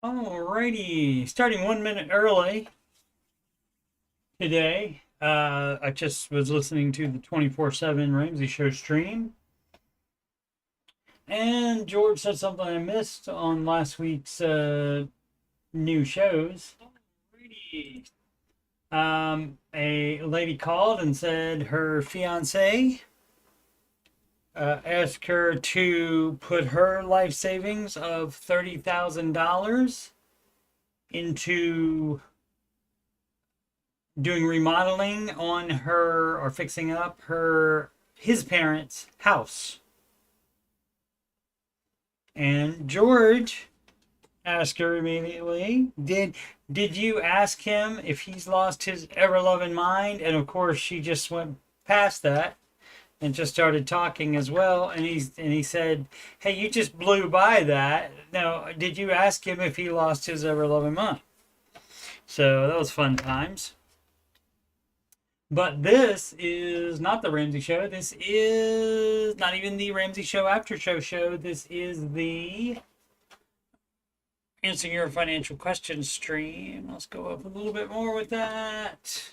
Alrighty, starting 1 minute early today. I just was listening to the 24/7 Ramsey Show stream, and George said something I missed on last week's new shows. Alrighty. A lady called and said her fiance asked her to put her life savings of $30,000 into doing remodeling on her or fixing up his parents' house. And George asked her immediately, did you ask him if he's lost his ever-loving mind? And of course she just went past that and just started talking as well. And he said, hey, you just blew by that. No, did you ask him if he lost his ever-loving mind? So that was fun times. But this is not the Ramsey Show. This is not even the Ramsey Show After Show. This is the Answering Your Financial Questions stream. Let's go up a little bit more with that.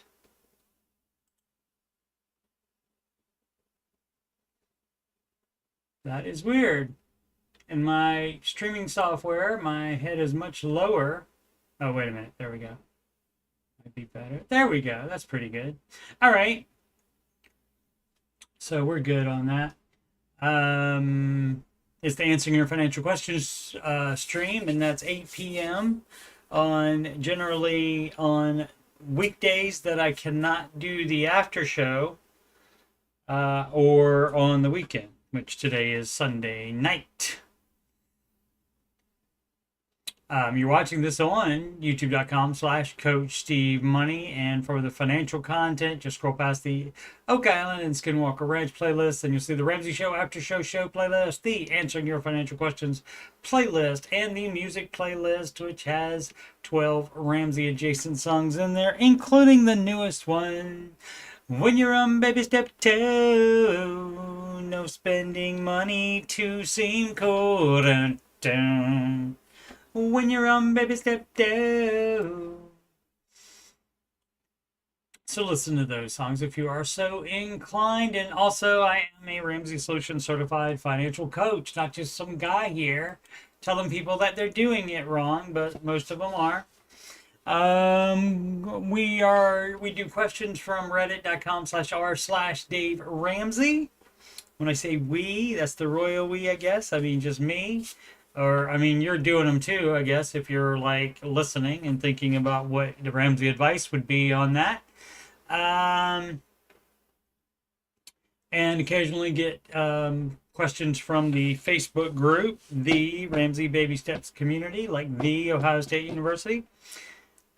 That is weird. In my streaming software, my head is much lower. Oh, wait a minute. There we go. Might be better. There we go. That's pretty good. All right. So we're good on that. It's the Answering Your Financial Questions stream, and that's 8 p.m. generally on weekdays that I cannot do the after show, or on the weekend, which today is Sunday night. You're watching this on youtube.com/coachstevemoney, and for the financial content, just scroll past the Oak Island and Skinwalker Ranch playlist, and you'll see the Ramsey Show After Show playlist, the Answering Your Financial Questions playlist, and the music playlist, which has 12 Ramsey adjacent songs in there, including the newest one, When You're on Baby Step 2, No Spending Money to Seem Cool. Dun, dun. When you're on baby step 2. So listen to those songs if you are so inclined. And also, I am a Ramsey Solutions certified financial coach, not just some guy here telling people that they're doing it wrong, but most of them are. We do questions from reddit.com/r/Dave Ramsey. When I say we, that's the royal we, I guess. I mean, just me. Or, I mean, you're doing them too, I guess, if you're like listening and thinking about what the Ramsey advice would be on that. And occasionally get questions from the Facebook group, the Ramsey Baby Steps community, like the Ohio State University.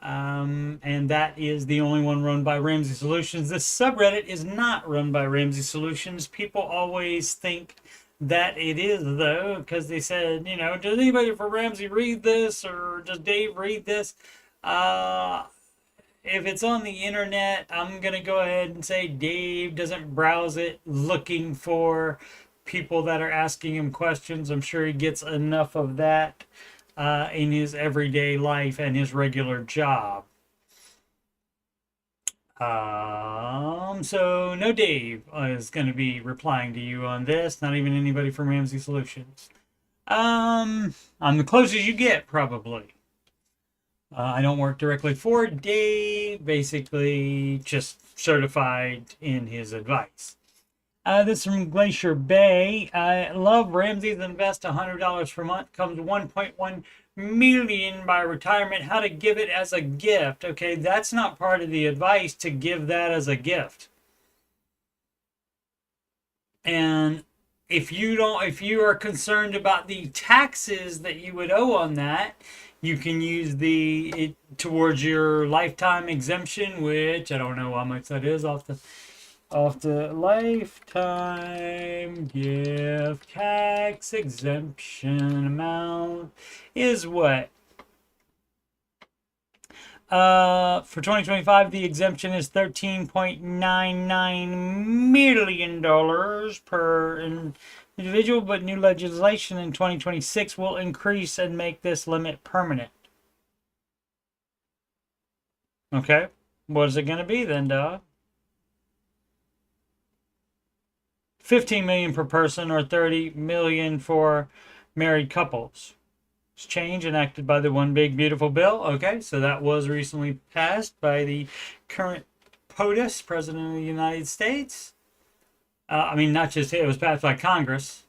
And that is the only one run by Ramsey Solutions. This subreddit is not run by Ramsey Solutions. People always think that it is, though, because they said, does anybody from Ramsey read this, or does Dave read this? If it's on the internet, I'm going to go ahead and say Dave doesn't browse it looking for people that are asking him questions. I'm sure he gets enough of that in his everyday life and his regular job. So no Dave is going to be replying to you on this, not even anybody from Ramsey Solutions. I'm the closest you get, probably. I don't work directly for Dave, basically just certified in his advice. This is from Glacier Bay. I love Ramsey's invest $100 per month, comes 1.1 million by retirement. How to give it as a gift? Okay, that's not part of the advice to give that as a gift. And if you are concerned about the taxes that you would owe on that, you can use it towards your lifetime exemption, which I don't know how much that is off the lifetime gift tax exemption amount is what? For 2025, the exemption is $13.99 million per individual, but new legislation in 2026 will increase and make this limit permanent. Okay. What is it going to be then, dog? 15 million per person or 30 million for married couples. It's change enacted by the One Big Beautiful Bill. Okay, so that was recently passed by the current POTUS, President of the United States. I mean, not just it was passed by Congress,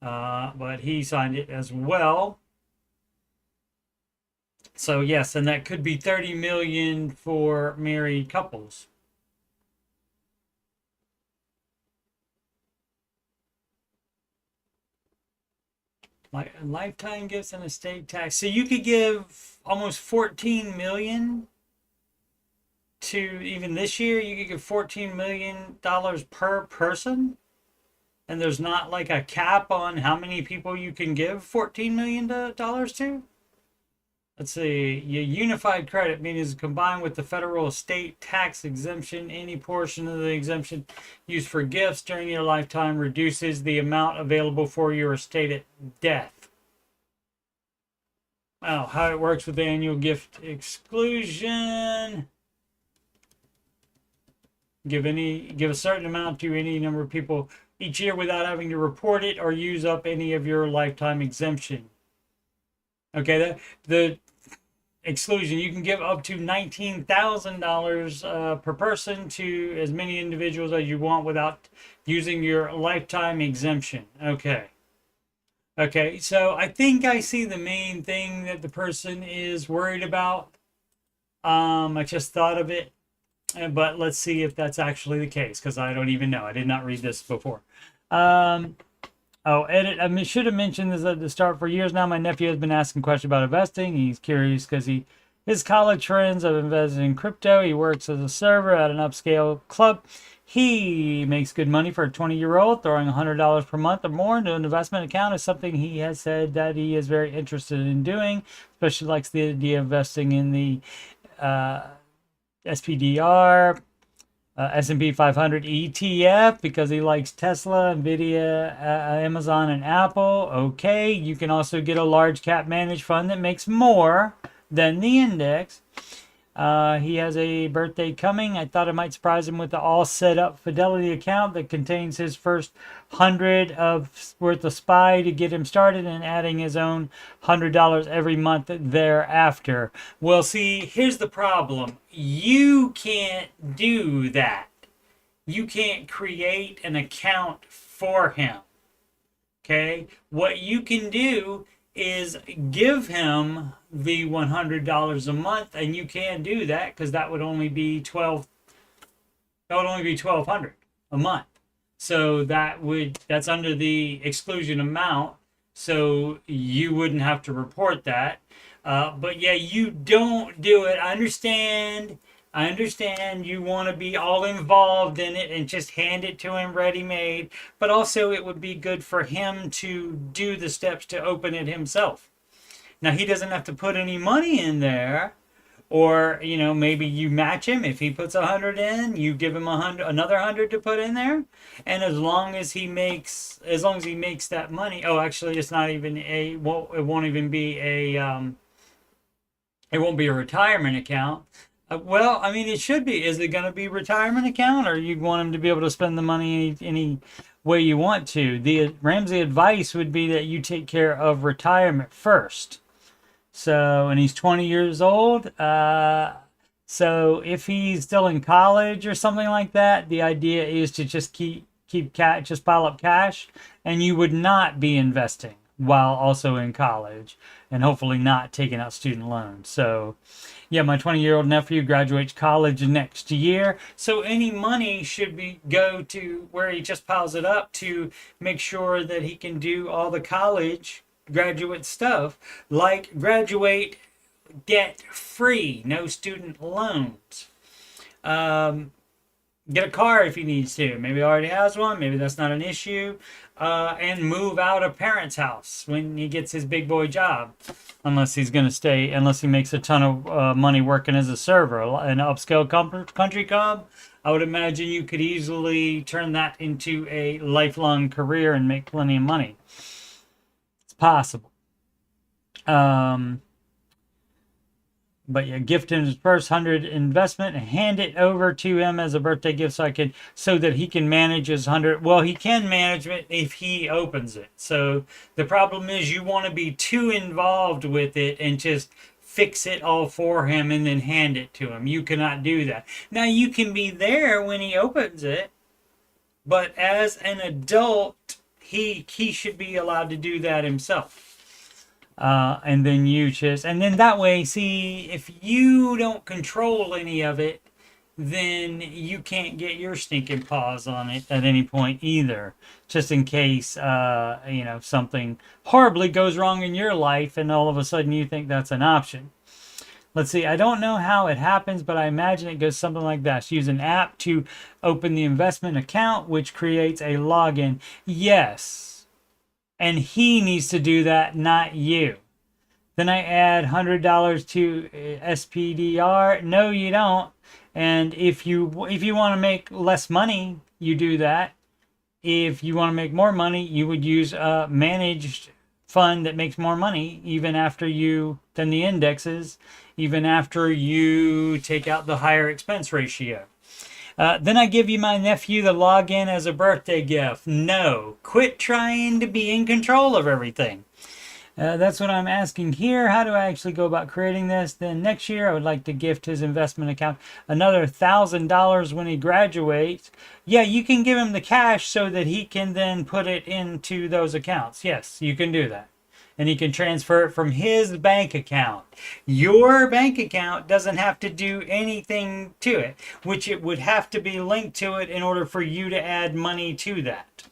but he signed it as well. So yes, and that could be 30 million for married couples. Like lifetime gifts and estate tax. So you could give almost 14 million to, even this year, you could give $14 million per person. And there's not like a cap on how many people you can give $14 million to. Let's see. Your unified credit means combined with the federal estate tax exemption, any portion of the exemption used for gifts during your lifetime reduces the amount available for your estate at death. Wow, how it works with the annual gift exclusion. Give a certain amount to any number of people each year without having to report it or use up any of your lifetime exemption. Okay, the exclusion, you can give up to $19,000 per person to as many individuals as you want without using your lifetime exemption. Okay. Okay, so I think I see the main thing that the person is worried about. I just thought of it, but let's see if that's actually the case, because I don't even know. I did not read this before. Edit. I should have mentioned this at the start. For years now, my nephew has been asking questions about investing. He's curious because his college friends have invested in crypto. He works as a server at an upscale club. He makes good money for a 20-year-old. Throwing $100 per month or more into an investment account is something he has said that he is very interested in doing. Especially likes the idea of investing in the SPDR. S&P 500 ETF because he likes Tesla, Nvidia, Amazon, and Apple. Okay, you can also get a large cap managed fund that makes more than the index. He has a birthday coming. I thought it might surprise him with the all set up Fidelity account that contains his first 100 of worth of SPY to get him started, and adding his own $100 every month thereafter. Well, see, here's the problem. You can't do that. You can't create an account for him. Okay? What you can do is give him the $100 a month, and you can do that because that would only be $1,200 a month. So that's under the exclusion amount, so you wouldn't have to report that. But yeah, you don't do it. I understand you want to be all involved in it and just hand it to him ready-made, but also it would be good for him to do the steps to open it himself. Now, he doesn't have to put any money in there, or, maybe you match him. If he puts 100 in, you give him another 100 to put in there. And as long as he makes that money, actually, it's not even it won't even be it won't be a retirement account. Well, I mean, it should be. Is it going to be a retirement account, or you want him to be able to spend the money any way you want to? The Ramsey advice would be that you take care of retirement first. So, and he's 20 years old. So if he's still in college or something like that, the idea is to just just pile up cash, and you would not be investing while also in college, and hopefully not taking out student loans. So yeah, my 20-year-old nephew graduates college next year. So any money should go to where he just piles it up to make sure that he can do all the college graduate stuff, like graduate debt free, no student loans. Get a car if he needs to. Maybe he already has one. Maybe that's not an issue. And move out of parents' house when he gets his big boy job. Unless he makes a ton of money working as a server. An upscale country club, I would imagine you could easily turn that into a lifelong career and make plenty of money. It's possible. But yeah, gift him his first 100 investment and hand it over to him as a birthday gift so that he can manage his 100. Well, he can manage it if he opens it. So the problem is you want to be too involved with it and just fix it all for him and then hand it to him. You cannot do that. Now you can be there when he opens it, but as an adult, he should be allowed to do that himself. And then and then that way, see, if you don't control any of it, then you can't get your stinking paws on it at any point either, just in case, something horribly goes wrong in your life and all of a sudden you think that's an option. Let's see, I don't know how it happens, but I imagine it goes something like this. Use an app to open the investment account, which creates a login. Yes. And he needs to do that, not you. Then I add $100 to SPDR. No, you don't. And if you want to make less money, you do that. If you want to make more money, you would use a managed fund that makes more money even after than the indexes, even after you take out the higher expense ratio. Then I give you my nephew the login as a birthday gift. No, quit trying to be in control of everything. That's what I'm asking here. How do I actually go about creating this? Then next year I would like to gift his investment account another $1,000 when he graduates. Yeah, you can give him the cash so that he can then put it into those accounts. Yes, you can do that. And he can transfer it from his bank account. Your bank account doesn't have to do anything to it, which it would have to be linked to it in order for you to add money to that.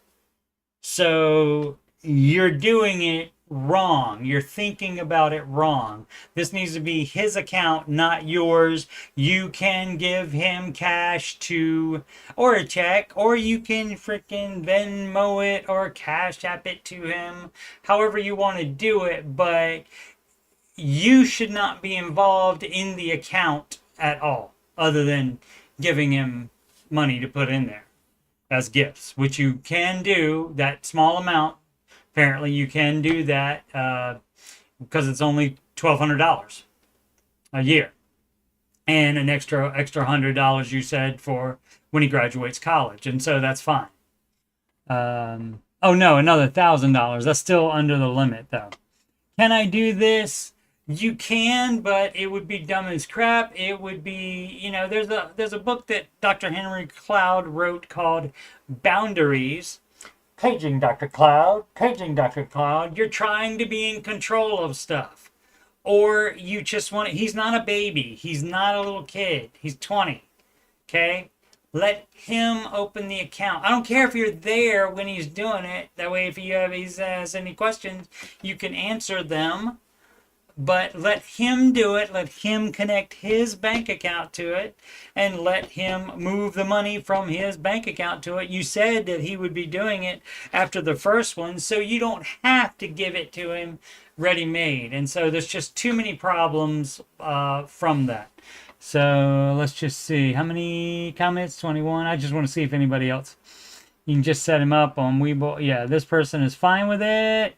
So you're doing it wrong. You're thinking about it wrong. This needs to be his account, not yours. You can give him cash or a check, or you can freaking Venmo it or CashApp it to him, however you want to do it, but you should not be involved in the account at all, other than giving him money to put in there as gifts, which you can do, that small amount. Apparently you can do that because it's only $1,200 a year. And an extra $100 you said for when he graduates college. And so that's fine. Oh no, another $1,000. That's still under the limit though. Can I do this? You can, but it would be dumb as crap. It would be, there's a book that Dr. Henry Cloud wrote called Boundaries. Paging Dr. Cloud, you're trying to be in control of stuff. Or you just want to, he's not a baby. He's not a little kid. He's 20. Okay? Let him open the account. I don't care if you're there when he's doing it. That way, if he has any questions, you can answer them. But let him do it. Let him connect his bank account to it and let him move the money from his bank account to it. You said that he would be doing it after the first one, so you don't have to give it to him ready-made. And so there's just too many problems from that. So let's just see. How many comments? 21. I just want to see if anybody else. You can just set him up on Webull. Yeah, this person is fine with it.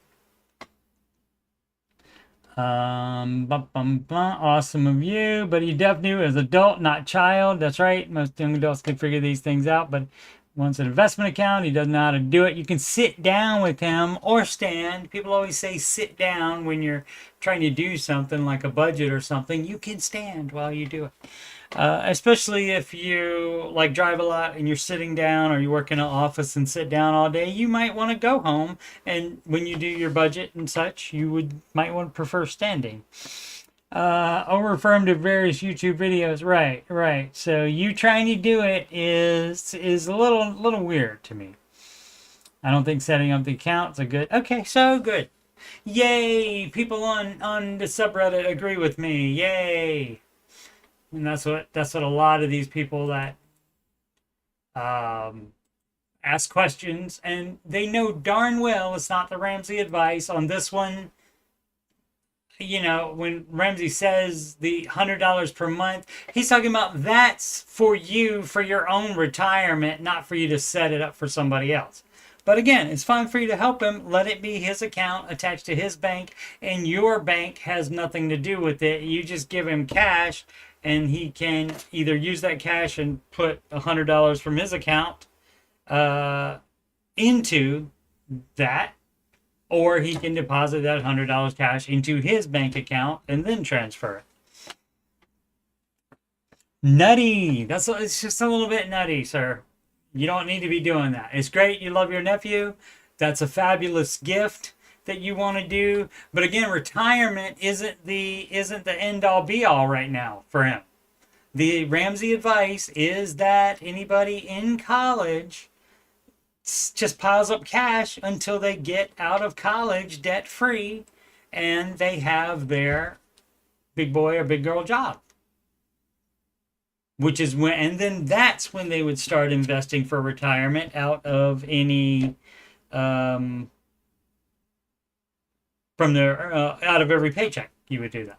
Awesome of you, but you definitely as adult, not child. That's right. Most young adults can figure these things out, but wants an investment account. He doesn't know how to do it. You can sit down with him or stand. People always say sit down when you're trying to do something like a budget or something. You can stand while you do it. Especially if you like drive a lot and you're sitting down, or you work in an office and sit down all day, you might want to go home. And when you do your budget and such, might want to prefer standing. Over-affirmed to various YouTube videos. Right. So you trying to do it is a little weird to me. I don't think setting up the accounts are good. Okay, so good. Yay! People on the subreddit agree with me. Yay! And that's what a lot of these people that ask questions, and they know darn well it's not the Ramsey advice on this one. When Ramsey says the $100 per month, he's talking about that's for you, for your own retirement, not for you to set it up for somebody else. But again, it's fine for you to help him. Let it be his account attached to his bank, and your bank has nothing to do with it. You just give him cash, and he can either use that cash and put $100 from his account into that, or he can deposit that $100 cash into his bank account and then transfer it. Nutty. It's just a little bit nutty, sir. You don't need to be doing that. It's great you love your nephew. That's a fabulous gift that you want to do. But again, retirement isn't the end all be all right now for him. The Ramsey advice is that anybody in college just piles up cash until they get out of college debt free and they have their big boy or big girl job. Which is when, and then that's when they would start investing for retirement out of any, from their, out of every paycheck, you would do that.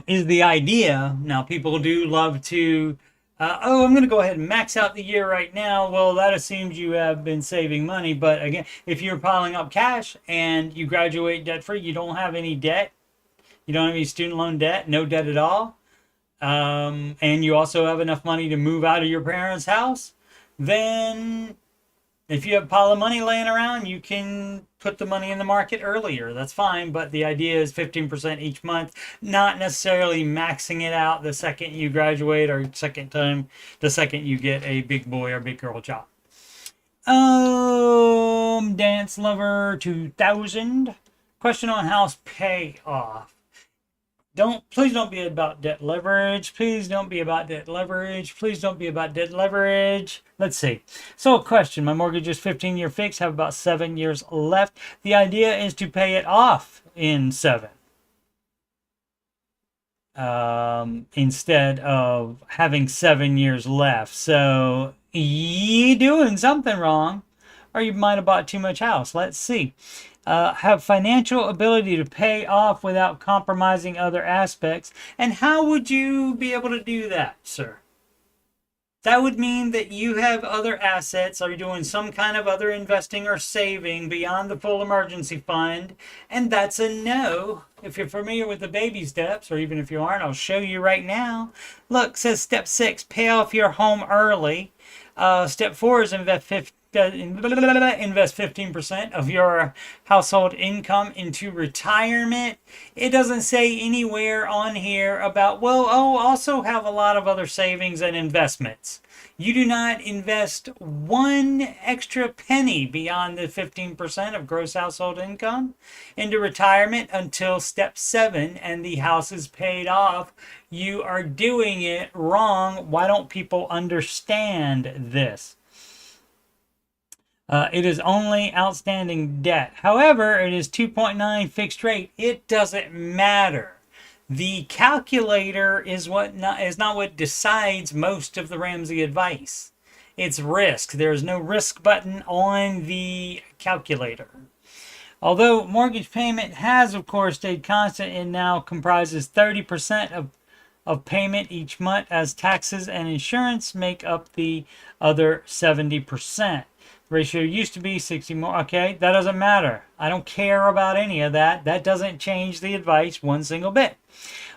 Is the idea, now people do love to, I'm going to go ahead and max out the year right now. Well, that assumes you have been saving money. But again, if you're piling up cash and you graduate debt free, you don't have any debt. You don't have any student loan debt, no debt at all, and you also have enough money to move out of your parents' house, then if you have a pile of money laying around, you can put the money in the market earlier. That's fine, but the idea is 15% each month, not necessarily maxing it out the second you graduate or the second you get a big boy or big girl job. Dance Lover 2000. Question on house payoff. Please don't be about debt leverage. Please don't be about debt leverage. Please don't be about debt leverage. Let's see. So question, my mortgage is 15-year fixed, have about 7 years left. The idea is to pay it off in 7. Instead of having 7 years left. So you doing something wrong, or you might have bought too much house. Let's see. Have financial ability to pay off without compromising other aspects. And how would you be able to do that, sir? That would mean that you have other assets, or you're doing some kind of other investing or saving beyond the full emergency fund, and that's a no. If you're familiar with the baby steps, or even if you aren't, I'll show you right now. Look, it says step 6, pay off your home early. Step 4 is invest 15% of your household income into retirement. It doesn't say anywhere on here about, well, also have a lot of other savings and investments. You do not invest one extra penny beyond the 15% of gross household income into retirement until step 7 and the house is paid off. You are doing it wrong. Why don't people understand this? It is only outstanding debt. However, it is 2.9 fixed rate. It doesn't matter. The calculator is not what decides most of the Ramsey advice. It's risk. There's no risk button on the calculator. Although mortgage payment has, of course, stayed constant, it now comprises 30% of payment each month, as taxes and insurance make up the other 70%. Ratio used to be 60 more. Okay, that doesn't matter. I don't care about any of that. That doesn't change the advice one single bit.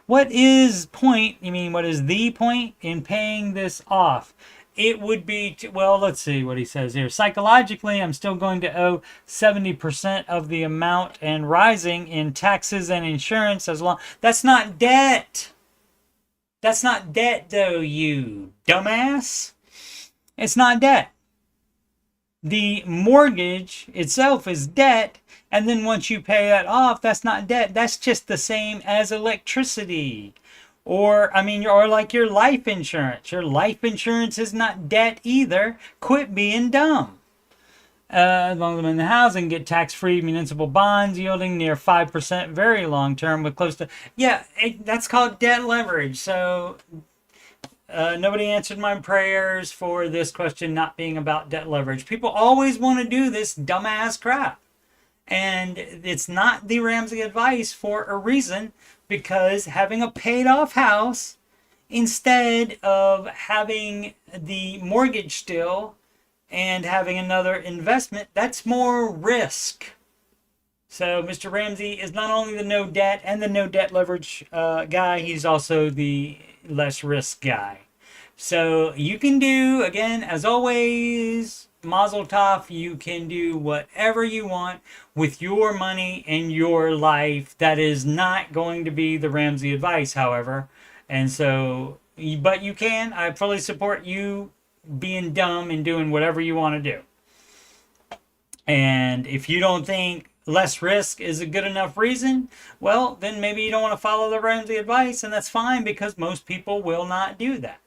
What is the point in paying this off? It would be, well, let's see what he says here. Psychologically, I'm still going to owe 70% of the amount and rising in taxes and insurance as long. That's not debt. That's not debt, though, you dumbass. It's not debt. The mortgage itself is debt, and then once you pay that off, that's not debt. That's just the same as electricity. Or like your life insurance. Your life insurance is not debt either. Quit being dumb. As long as I'm in the housing, get tax-free municipal bonds yielding near 5% very long term with close to... Yeah, that's called debt leverage. So... nobody answered my prayers for this question not being about debt leverage. People always want to do this dumbass crap. And it's not the Ramsey advice for a reason, because having a paid off house instead of having the mortgage still and having another investment, that's more risk. So Mr. Ramsey is not only the no debt and the no debt leverage guy, he's also the less risk guy. So you can do, again, as always, Mazel Tov, you can do whatever you want with your money and your life. That is not going to be the Ramsey advice, however. And so, but you can. I fully support you being dumb and doing whatever you want to do. And if you don't think less risk is a good enough reason, well, then maybe you don't want to follow the Ramsey advice, and that's fine, because most people will not do that.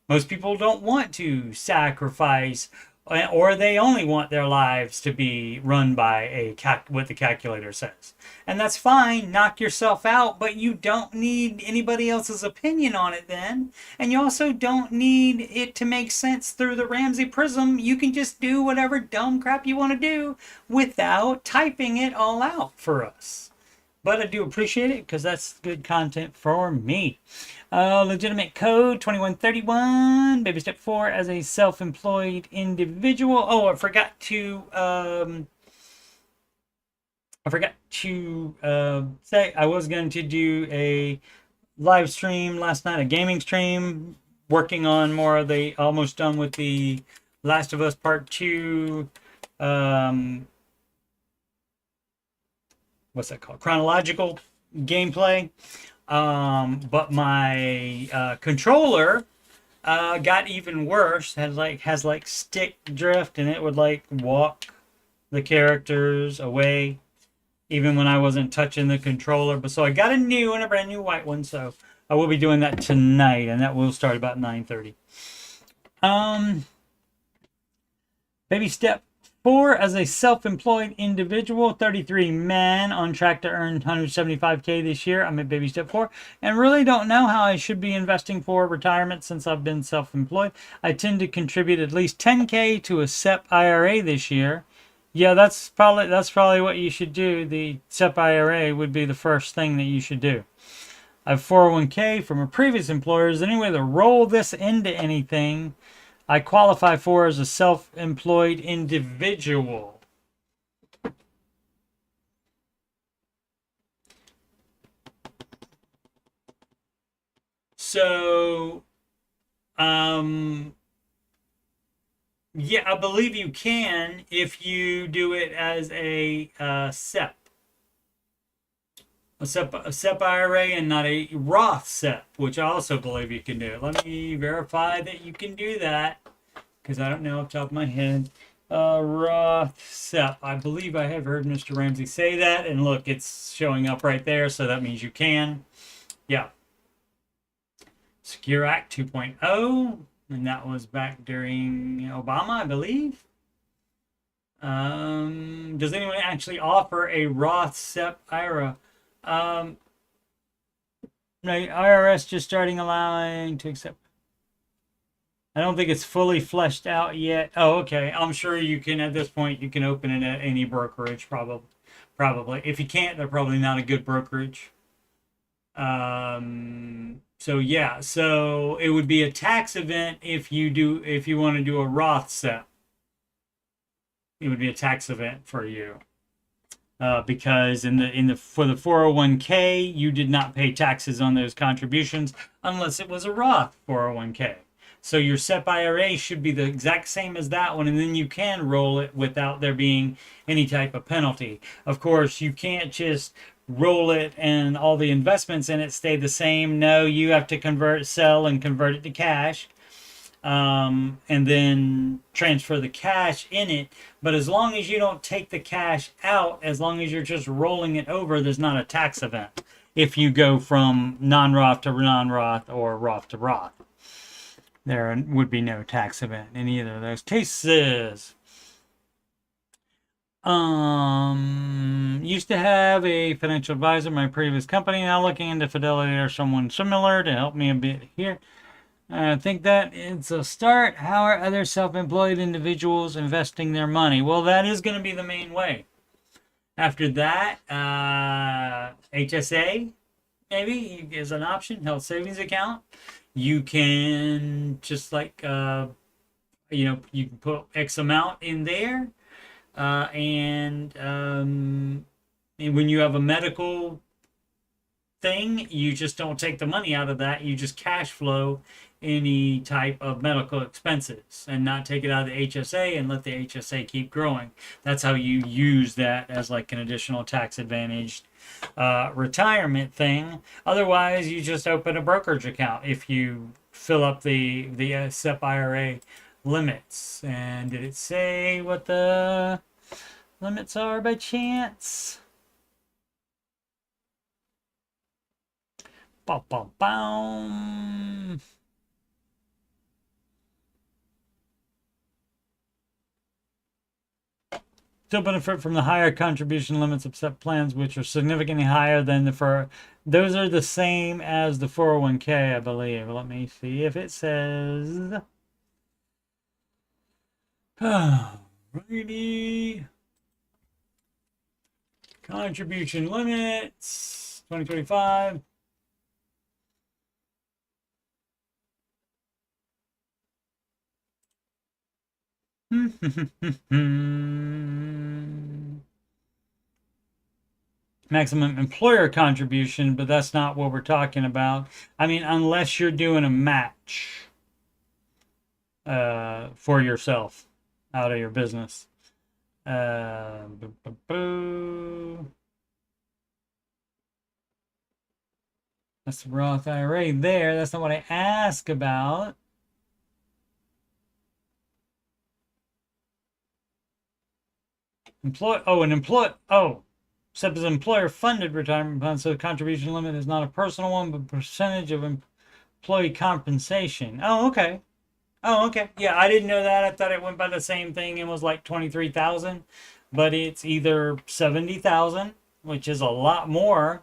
Most people don't want to sacrifice, or they only want their lives to be run by what the calculator says. And that's fine, knock yourself out, but you don't need anybody else's opinion on it then. And you also don't need it to make sense through the Ramsey prism. You can just do whatever dumb crap you want to do without typing it all out for us. But I do appreciate it, because that's good content for me. Legitimate code 2131. Baby step 4 as a self-employed individual. Oh, I forgot to say I was going to do a live stream last night, a gaming stream, working on more of the, almost done with the Last of Us Part 2. What's that called? Chronological gameplay. But my controller got even worse. Has like stick drift, and it would like walk the characters away even when I wasn't touching the controller. But so I got a new and a brand new white one. So I will be doing that tonight, and that will start about 9:30. Baby step 4 as a self-employed individual, 33 man, on track to earn 175K this year. I'm at baby step 4 and really don't know how I should be investing for retirement since I've been self-employed. I tend to contribute at least 10K to a SEP IRA this year. Yeah, that's probably what you should do. The SEP IRA would be the first thing that you should do. I have 401K from a previous employer. Is there any way to roll this into anything I qualify for as a self-employed individual? So, yeah, I believe you can if you do it as a SEP. A SEP IRA and not a Roth SEP, which I also believe you can do. Let me verify that you can do that, because I don't know off the top of my head. Roth SEP. I believe I have heard Mr. Ramsey say that, and look, it's showing up right there, so that means you can. Yeah. Secure Act 2.0, and that was back during Obama, I believe. Does anyone actually offer a Roth SEP IRA? No, IRS just starting allowing to accept. I don't think it's fully fleshed out yet. Oh, okay. I'm sure you can, at this point, you can open it at any brokerage, probably. If you can't, they're probably not a good brokerage. So yeah, so it would be a tax event if you want to do a Roth SEP. It would be a tax event for you. Because for the 401k, you did not pay taxes on those contributions unless it was a Roth 401k. So your SEP IRA should be the exact same as that one, and then you can roll it without there being any type of penalty. Of course, you can't just roll it and all the investments in it stay the same. No, you have to sell and convert it to cash. And then transfer the cash in it. But as long as you don't take the cash out, as long as you're just rolling it over, there's not a tax event if you go from non-Roth to non-Roth or Roth to Roth. There would be no tax event in either of those cases. Used to have a financial advisor in my previous company. Now looking into Fidelity or someone similar to help me a bit here. I think that it's a start. How are other self-employed individuals investing their money? Well, that is going to be the main way. After that, HSA maybe is an option, health savings account. You can just like you can put X amount in there, and when you have a medical thing, you just don't take the money out of that. You just cash flow any type of medical expenses and not take it out of the HSA and let the HSA keep growing. That's how you use that as like an additional tax advantaged retirement thing. Otherwise, you just open a brokerage account if you fill up the SEP IRA limits. And did it say what the limits are by chance? Bow, bow, bow. Still benefit from the higher contribution limits of SEP plans, which are significantly higher than those are the same as the 401k, I believe. Let me see if it says. Righty. Contribution limits 2025. Maximum employer contribution, but that's not what we're talking about. I mean, unless you're doing a match for yourself out of your business. That's the Roth IRA there. That's not what I asked about. SEP is an employer-funded retirement plan, so the contribution limit is not a personal one, but percentage of employee compensation. Oh, okay. Yeah, I didn't know that. I thought it went by the same thing and was like 23,000, but it's either 70,000, which is a lot more,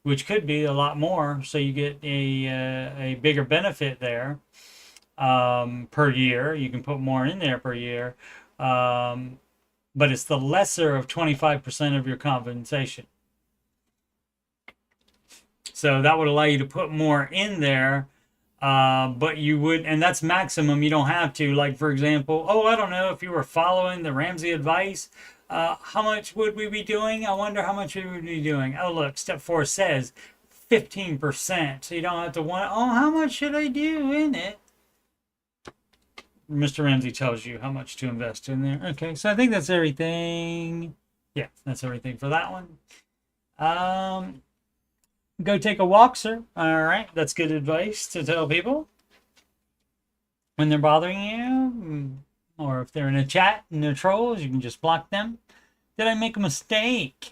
which could be a lot more, so you get a bigger benefit there per year. You can put more in there per year. But it's the lesser of 25% of your compensation. So that would allow you to put more in there, but you would, and that's maximum. You don't have to, like, for example, I don't know if you were following the Ramsey advice, how much would we be doing? I wonder how much we would be doing. Oh, look, step 4 says 15%. So you don't have to how much should I do in it? Mr. Ramsey tells you how much to invest in there. Okay, so I think that's everything. Yeah, that's everything for that one. Go take a walk, sir. All right, that's good advice to tell people when they're bothering you, or if they're in a chat and they're trolls, you can just block them. Did I make a mistake?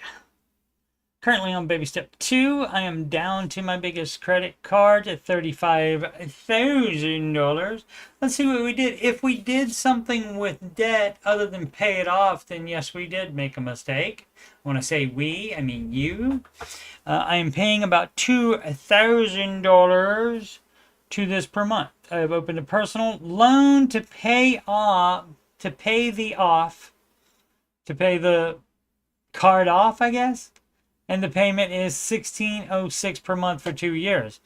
Currently on baby step 2, I am down to my biggest credit card at $35,000. Let's see what we did. If we did something with debt other than pay it off, then yes, we did make a mistake. When I say we, I mean you. I am paying about $2,000 to this per month. I've opened a personal loan to pay the card off, I guess. And the payment is $1,606 per month for 2 years.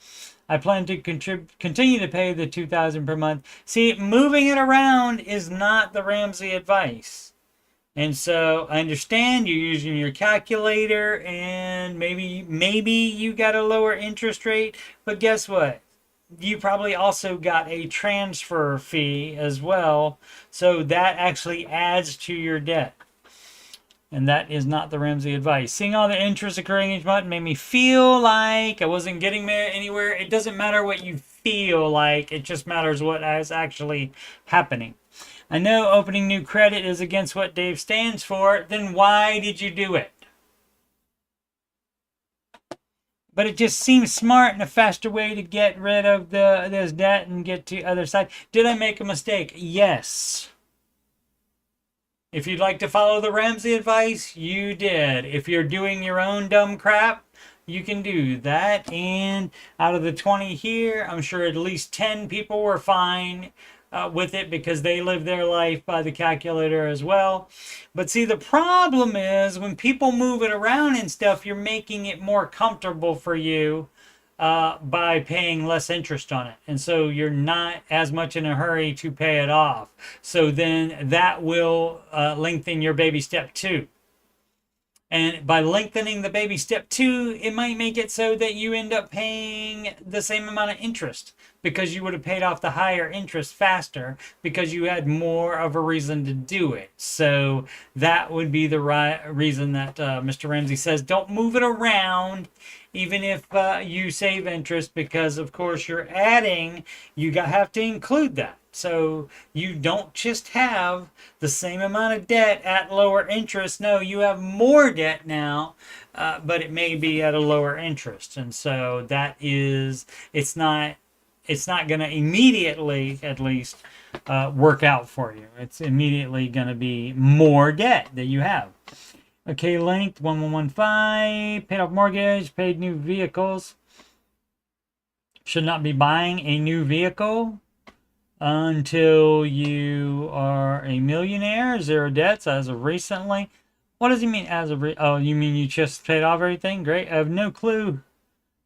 I plan to continue to pay the $2,000 per month. See, moving it around is not the Ramsey advice. And so I understand you're using your calculator and maybe you got a lower interest rate, but guess what? You probably also got a transfer fee as well. So that actually adds to your debt. And that is not the Ramsey advice. Seeing all the interest occurring each month made me feel like I wasn't getting there anywhere. It doesn't matter what you feel like. It just matters what is actually happening. I know opening new credit is against what Dave stands for. Then why did you do it? But it just seems smart and a faster way to get rid of this debt and get to the other side. Did I make a mistake? Yes. If you'd like to follow the Ramsey advice, you did. If you're doing your own dumb crap, you can do that. And out of the 20 here, I'm sure at least 10 people were fine with it because they live their life by the calculator as well. But see, the problem is when people move it around and stuff, you're making it more comfortable for you by paying less interest on it. And so you're not as much in a hurry to pay it off. So then that will lengthen your baby step 2. And by lengthening the baby step 2, it might make it so that you end up paying the same amount of interest because you would have paid off the higher interest faster because you had more of a reason to do it. So that would be the right reason that Mr. Ramsey says don't move it around even if you save interest, because of course you're adding, you have to include that. So you don't just have the same amount of debt at lower interest. No, you have more debt now, but it may be at a lower interest. And so that is, it's not going to immediately, at least, work out for you. It's immediately going to be more debt that you have. Okay, linked 1115, paid off mortgage, paid new vehicles. Should not be buying a new vehicle until you are a millionaire, 0 debts as of recently. What does he mean as of oh, you mean you just paid off everything? Great. I have no clue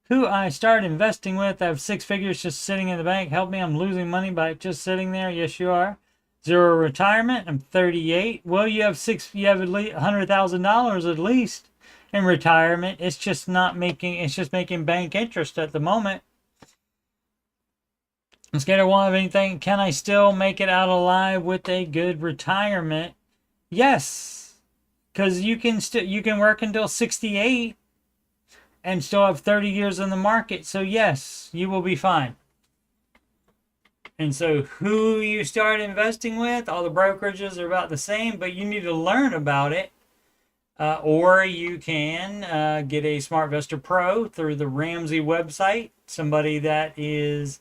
who I started investing with. I have 6 figures just sitting in the bank. Help me, I'm losing money by just sitting there. Yes, you are. 0 retirement. I'm 38. Well, you have at least $100,000 at least in retirement. It's just making bank interest at the moment. I'm scared I won't have anything. Can I still make it out alive with a good retirement? Yes, because you can work until 68 and still have 30 years in the market. So yes, you will be fine. And so who you start investing with, all the brokerages are about the same, but you need to learn about it. Or you can get a SmartVestor Pro through the Ramsey website, somebody that is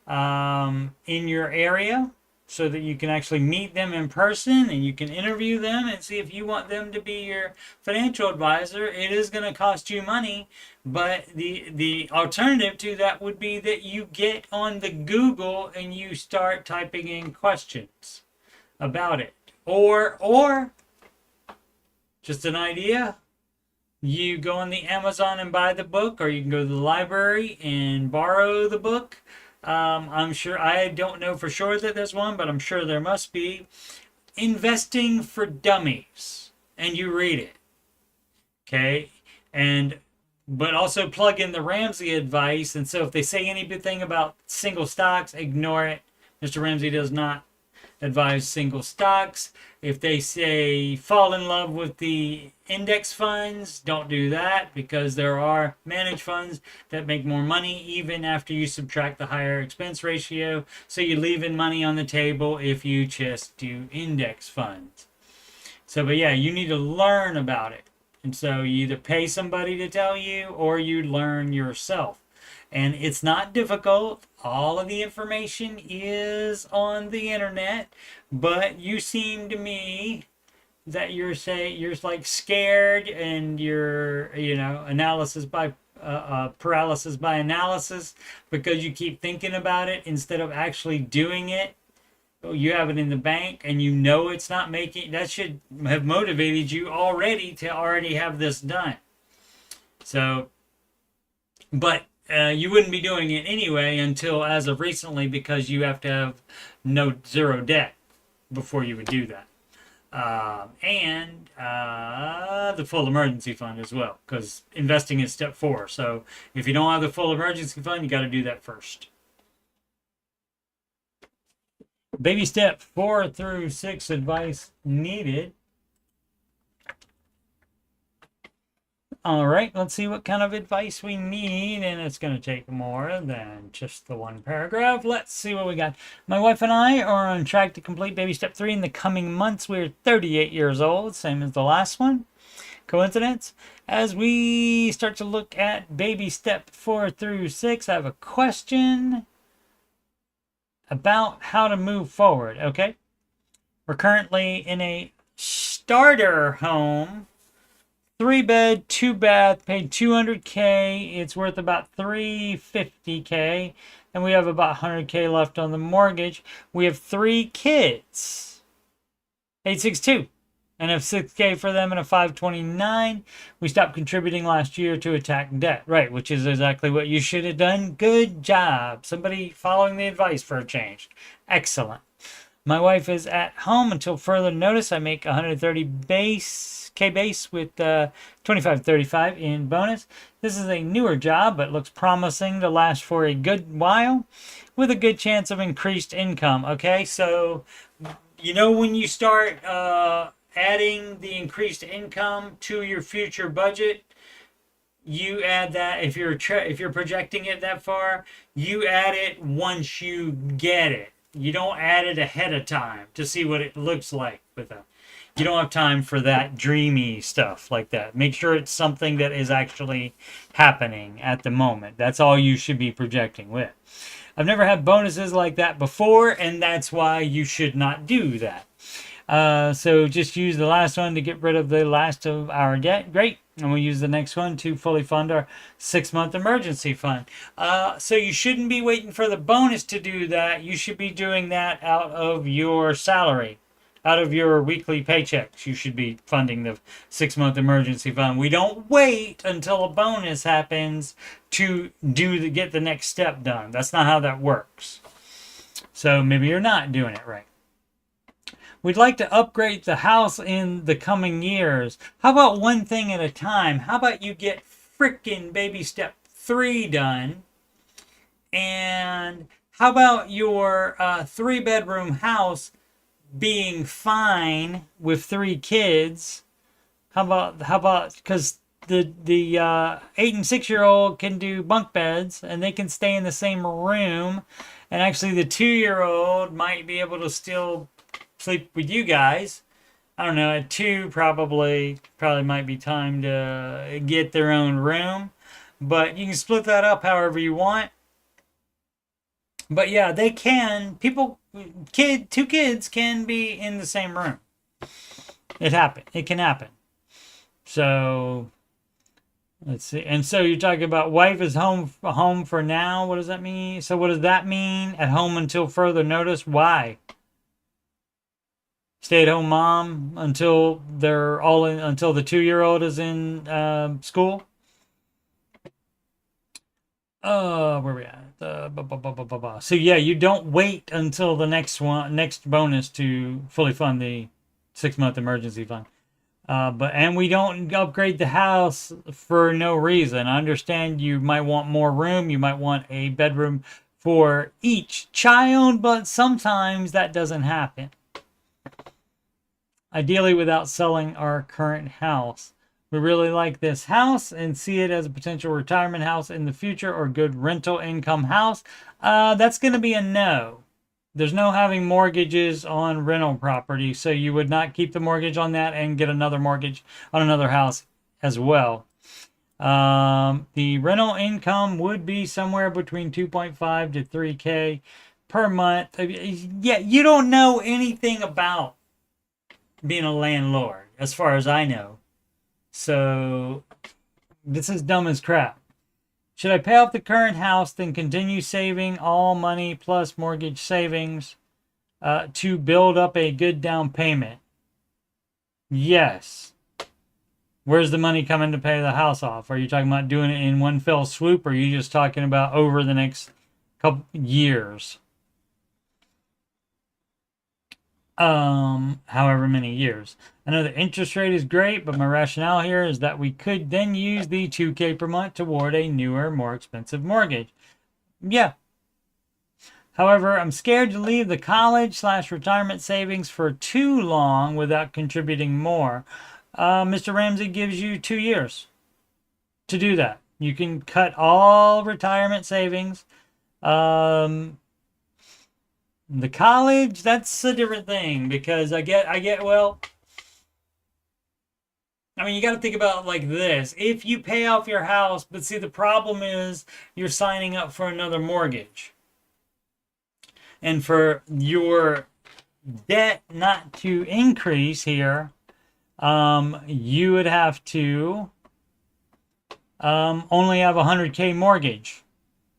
in your area, so that you can actually meet them in person and you can interview them and see if you want them to be your financial advisor. It is going to cost you money, but the alternative to that would be that you get on the Google and you start typing in questions about it. Or just an idea, you go on the Amazon and buy the book, or you can go to the library and borrow the book. I'm sure, I don't know for sure that there's one, but I'm sure there must be. Investing for Dummies. And you read it. Okay? But also plug in the Ramsey advice. And so if they say anything about single stocks, ignore it. Mr. Ramsey does not advise single stocks. If they say fall in love with the index funds, don't do that, because there are managed funds that make more money even after you subtract the higher expense ratio. So you're leaving money on the table if you just do index funds. So, but yeah, you need to learn about it. And so you either pay somebody to tell you or you learn yourself. And it's not difficult. All of the information is on the internet, but you seem to me that you're like scared, and you're, paralysis by analysis, because you keep thinking about it instead of actually doing it. You have it in the bank and you know it's not making, that should have motivated you already to already have this done. So, but you wouldn't be doing it anyway until as of recently, because you have to have zero debt before you would do that. And the full emergency fund as well, because investing is step 4. So if you don't have the full emergency fund, you got to do that first. Baby step 4 through 6 advice needed. All right, let's see what kind of advice we need, and it's going to take more than just the one paragraph. Let's see what we got. My wife and I are on track to complete baby step 3 in the coming months. We're 38 years old, same as the last one. Coincidence? As we start to look at baby step 4 through 6, I have a question about how to move forward, okay? We're currently in a starter home. 3-bed, 2-bath, paid $200K. It's worth about $350K. And we have about $100K left on the mortgage. We have 3 kids. 862. and have 6K for them and a 529. We stopped contributing last year to attack debt. Right, which is exactly what you should have done. Good job. Somebody following the advice for a change. Excellent. My wife is at home until further notice. I make 130 base with 25.35 in bonus. This is a newer job, but looks promising to last for a good while with a good chance of increased income. Okay, so when you start adding the increased income to your future budget, you add that. If you're projecting it that far, you add it once you get it. You don't add it ahead of time to see what it looks like with them. You don't have time for that dreamy stuff like that. Make sure it's something that is actually happening at the moment. That's all you should be projecting with. I've never had bonuses like that before, and that's why you should not do that. So just use the last one to get rid of the last of our debt. Great. And we'll use the next one to fully fund our 6-month emergency fund. So you shouldn't be waiting for the bonus to do that. You should be doing that out of your salary, out of your weekly paychecks. You should be funding the 6-month emergency fund. We don't wait until a bonus happens to get the next step done. That's not how that works. So maybe you're not doing it right. We'd like to upgrade the house in the coming years. How about one thing at a time? How about you get frickin' baby step 3 done? And how about your 3-bedroom house being fine with 3 kids? How about because the 8 and 6-year-old can do bunk beds and they can stay in the same room, and actually the 2-year-old might be able to still sleep with you guys. I don't know, at 2 probably might be time to get their own room, but you can split that up however you want. But yeah, they can. 2 kids can be in the same room. It can happen. So let's see. And so you're talking about wife is home for now. What does that mean? So what does that mean? At home until further notice. Why? Stay-at-home mom until until the 2-year-old is in school. Where we at? So yeah, you don't wait until the next bonus to fully fund the 6-month emergency fund. And we don't upgrade the house for no reason. I understand you might want more room. You might want a bedroom for each child, but sometimes that doesn't happen. Ideally without selling our current house. We really like this house and see it as a potential retirement house in the future or good rental income house. That's going to be a no. There's no having mortgages on rental property, so you would not keep the mortgage on that and get another mortgage on another house as well. The rental income would be somewhere between 2.5 to 3K per month. Yeah, you don't know anything about being a landlord, as far as I know. So this is dumb as crap. Should I pay off the current house, then continue saving all money plus mortgage savings to build up a good down payment? Yes. Where's the money coming to pay the house off? Are you talking about doing it in one fell swoop, or are you just talking about over the next couple years? However many years. I know the interest rate is great, but my rationale here is that we could then use the 2K per month toward a newer, more expensive mortgage. Yeah. However, I'm scared to leave the college/retirement savings for too long without contributing more. Mr. Ramsey gives you 2 years to do that. You can cut all retirement savings. The college, that's a different thing, because I get, well, I mean, you got to think about it like this. If you pay off your house, but see, the problem is you're signing up for another mortgage. And for your debt not to increase here, you would have to only have a 100K mortgage.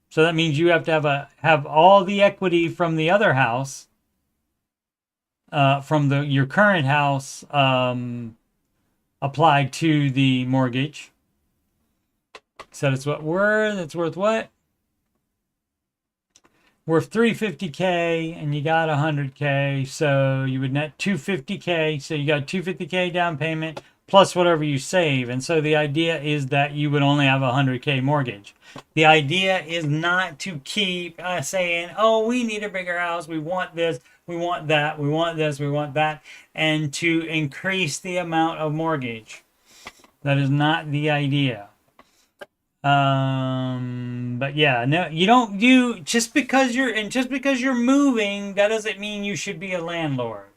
So that means you have to have all the equity from the other house from your current house applied to the mortgage. So it's what worth? It's worth what? Worth 350K, and you got 100K, so you would net 250K. So you got 250K down payment plus whatever you save. And so the idea is that you would only have a 100K mortgage. The idea is not to keep saying, oh, we need a bigger house, we want this, we want that, we want this, we want that, and to increase the amount of mortgage. That is not the idea. But yeah, no, you don't do just because you're moving, that doesn't mean you should be a landlord.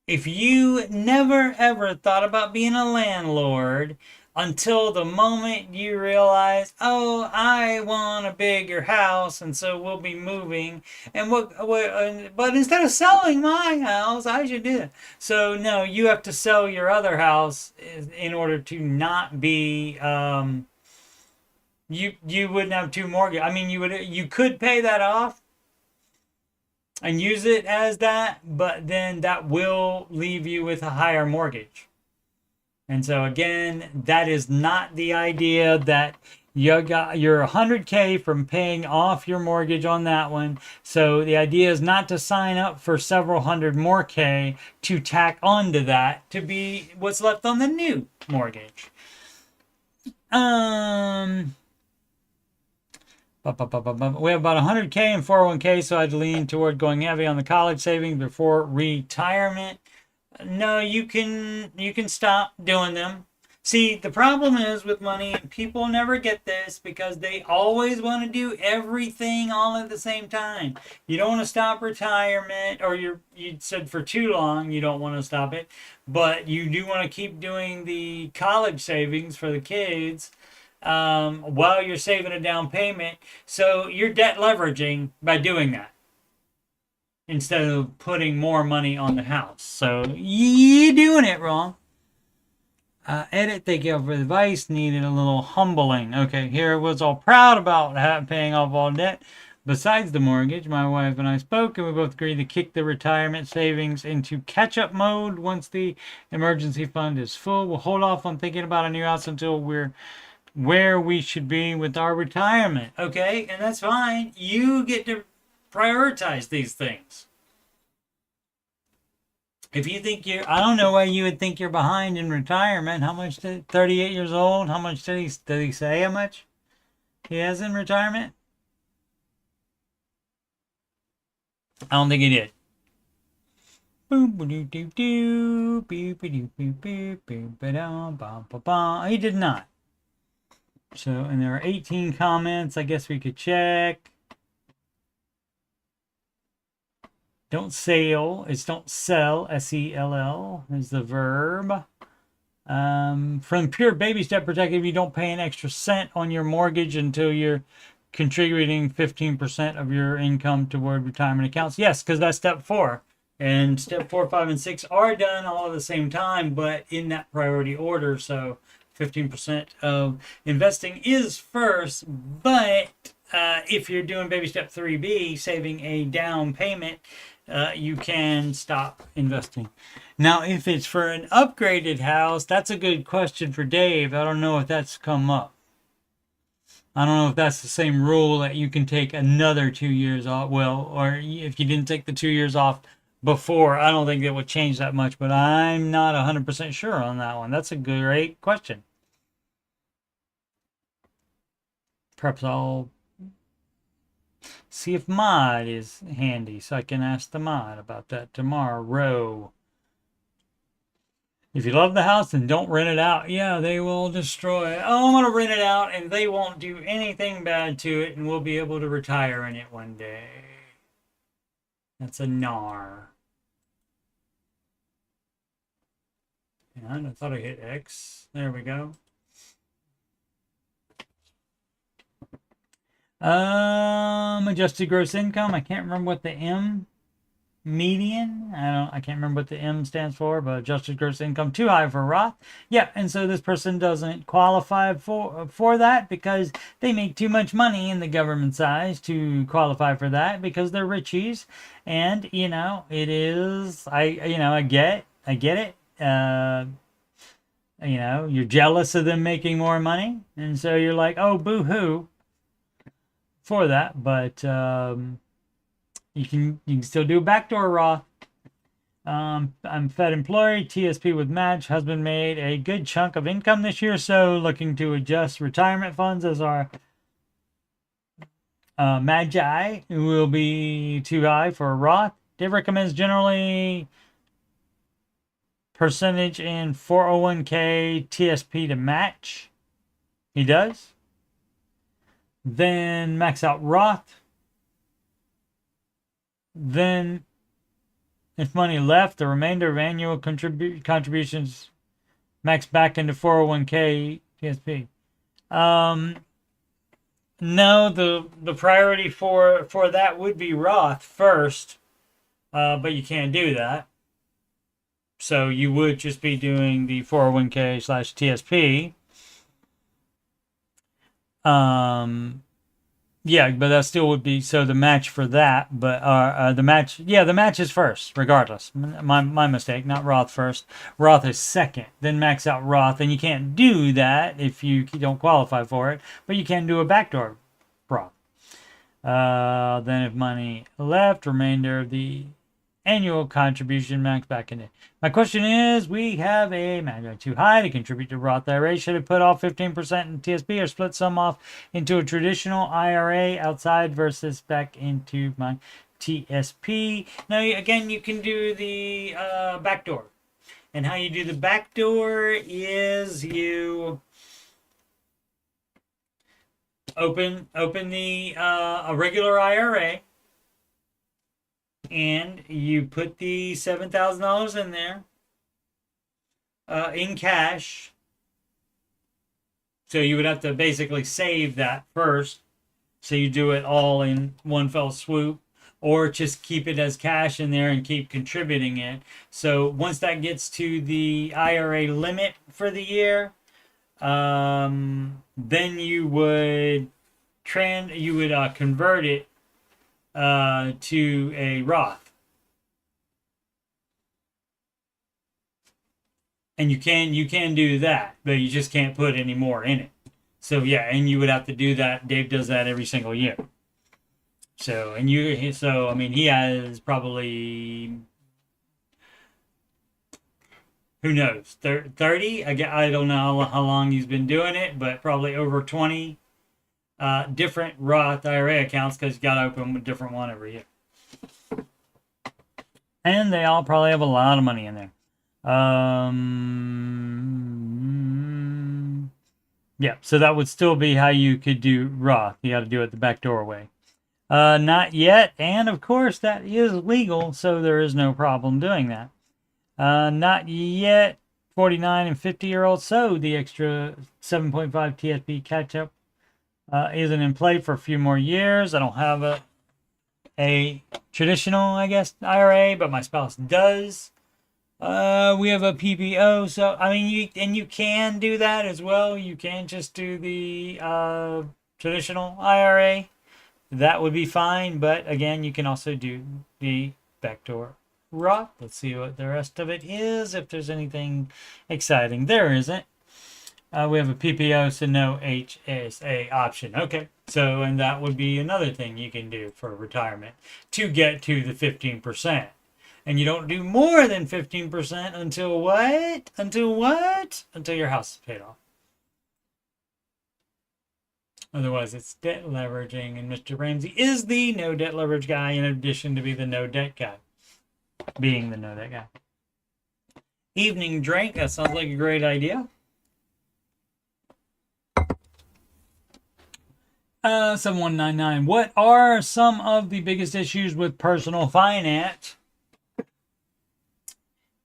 If you never ever thought about being a landlord until the moment you realize, oh, I want a bigger house, and so we'll be moving, and but instead of selling my house, I should do it. So no, you have to sell your other house in order to not be you wouldn't have two mortgage. I mean, you could pay that off and use it as that, but then that will leave you with a higher mortgage. And so again, that is not the idea. That you're 100K from paying off your mortgage on that one. So the idea is not to sign up for several hundred more K to tack onto that to be what's left on the new mortgage. We have about 100K in 401K, so I'd lean toward going heavy on the college savings before retirement. No, you can stop doing them. See, the problem is with money, people never get this because they always want to do everything all at the same time. You don't want to stop retirement, or you said for too long you don't want to stop it, but you do want to keep doing the college savings for the kids. While you're saving a down payment. So you're debt leveraging by doing that instead of putting more money on the house. So you're doing it wrong. Edit, thank you for the advice. Needed a little humbling. Okay, here was all proud about paying off all debt. Besides the mortgage, my wife and I spoke, and we both agreed to kick the retirement savings into catch-up mode once the emergency fund is full. We'll hold off on thinking about a new house until we're where we should be with our retirement. Okay, and that's fine. You get to prioritize these things. If you think I don't know why you would think you're behind in retirement. How much 38 years old? How much did he say how much he has in retirement? I don't think he did. He did not. So, and there are 18 comments. I guess we could check. Don't sell. It's don't sell. S-E-L-L is the verb. From pure baby step protective, you don't pay an extra cent on your mortgage until you're contributing 15% of your income toward retirement accounts. Yes, because that's step 4. And step 4, 5, and 6 are done all at the same time, but in that priority order. So 15% of investing is first, but if you're doing baby step 3B, saving a down payment, you can stop investing. Now, if it's for an upgraded house, that's a good question for Dave. I don't know if that's come up. I don't know if that's the same rule that you can take another 2 years off. Well, or if you didn't take the 2 years off before, I don't think it would change that much, but I'm not 100% sure on that one. That's a great question. Perhaps I'll see if Mod is handy so I can ask the Mod about that tomorrow. If you love the house, then don't rent it out. Yeah, they will destroy it. Oh, I'm going to rent it out and they won't do anything bad to it and we'll be able to retire in it one day. That's a gnar. And I thought I hit X. There we go. Adjusted gross income. I can't remember what the M median. I can't remember what the M stands for, but adjusted gross income too high for Roth. Yeah, and so this person doesn't qualify for that because they make too much money in the government size to qualify for that because they're richies. And it is I get it. You're jealous of them making more money, and so you're like, oh, boo-hoo for that. But you can still do a backdoor Roth. I'm Fed employee, TSP with match. Husband made a good chunk of income this year, so looking to adjust retirement funds as our magi will be too high for a Roth. Dave recommends generally percentage in 401k TSP to match. He does. Then max out Roth. Then, if money left, the remainder of annual contributions max back into 401k TSP. No, the priority for that would be Roth first, but you can't do that. So you would just be doing the 401k/TSP. Yeah, but that still would be so the match for that. But the match is first, regardless. My mistake, not Roth first. Roth is second. Then max out Roth, and you can't do that if you don't qualify for it. But you can do a backdoor Roth. Then if money left, remainder of the annual contribution max back in it. My question is, we have a match too high to contribute to Roth IRA. Should it put all 15% in TSP or split some off into a traditional IRA outside versus back into my TSP? Now, again, you can do the backdoor. And how you do the backdoor is you open the a regular IRA, and you put the $7,000 in there in cash. So you would have to basically save that first. So you do it all in one fell swoop, or just keep it as cash in there and keep contributing it. So once that gets to the IRA limit for the year, then you would convert it to a Roth, and you can do that, but you just can't put any more in it. So yeah, and you would have to do that. Dave does that every single year. So I mean, he has probably, who knows, 30. I don't know how long he's been doing it, but probably over 20 different Roth IRA accounts, because you got to open a different one every year. And they all probably have a lot of money in there. Yeah, so that would still be how you could do Roth. You got to do it the back doorway. Not yet, and of course that is legal, so there is no problem doing that. Not yet, 49 and 50-year-olds. So the extra 7.5 TSP catch-up isn't in play for a few more years. I don't have a traditional, I guess, IRA, but my spouse does. We have a PPO, so I mean, you can do that as well. You can just do the traditional IRA. That would be fine, but again, you can also do the backdoor Roth. Let's see what the rest of it is, if there's anything exciting. There isn't. We have a PPO, so no HSA option. Okay, so, and that would be another thing you can do for retirement to get to the 15%. And you don't do more than 15% until what? Until what? Until your house is paid off. Otherwise, it's debt leveraging, and Mr. Ramsey is the no debt leverage guy, in addition to be the no debt guy. Being the no debt guy. Evening drink, that sounds like a great idea. Uh, 7199. What are some of the biggest issues with personal finance?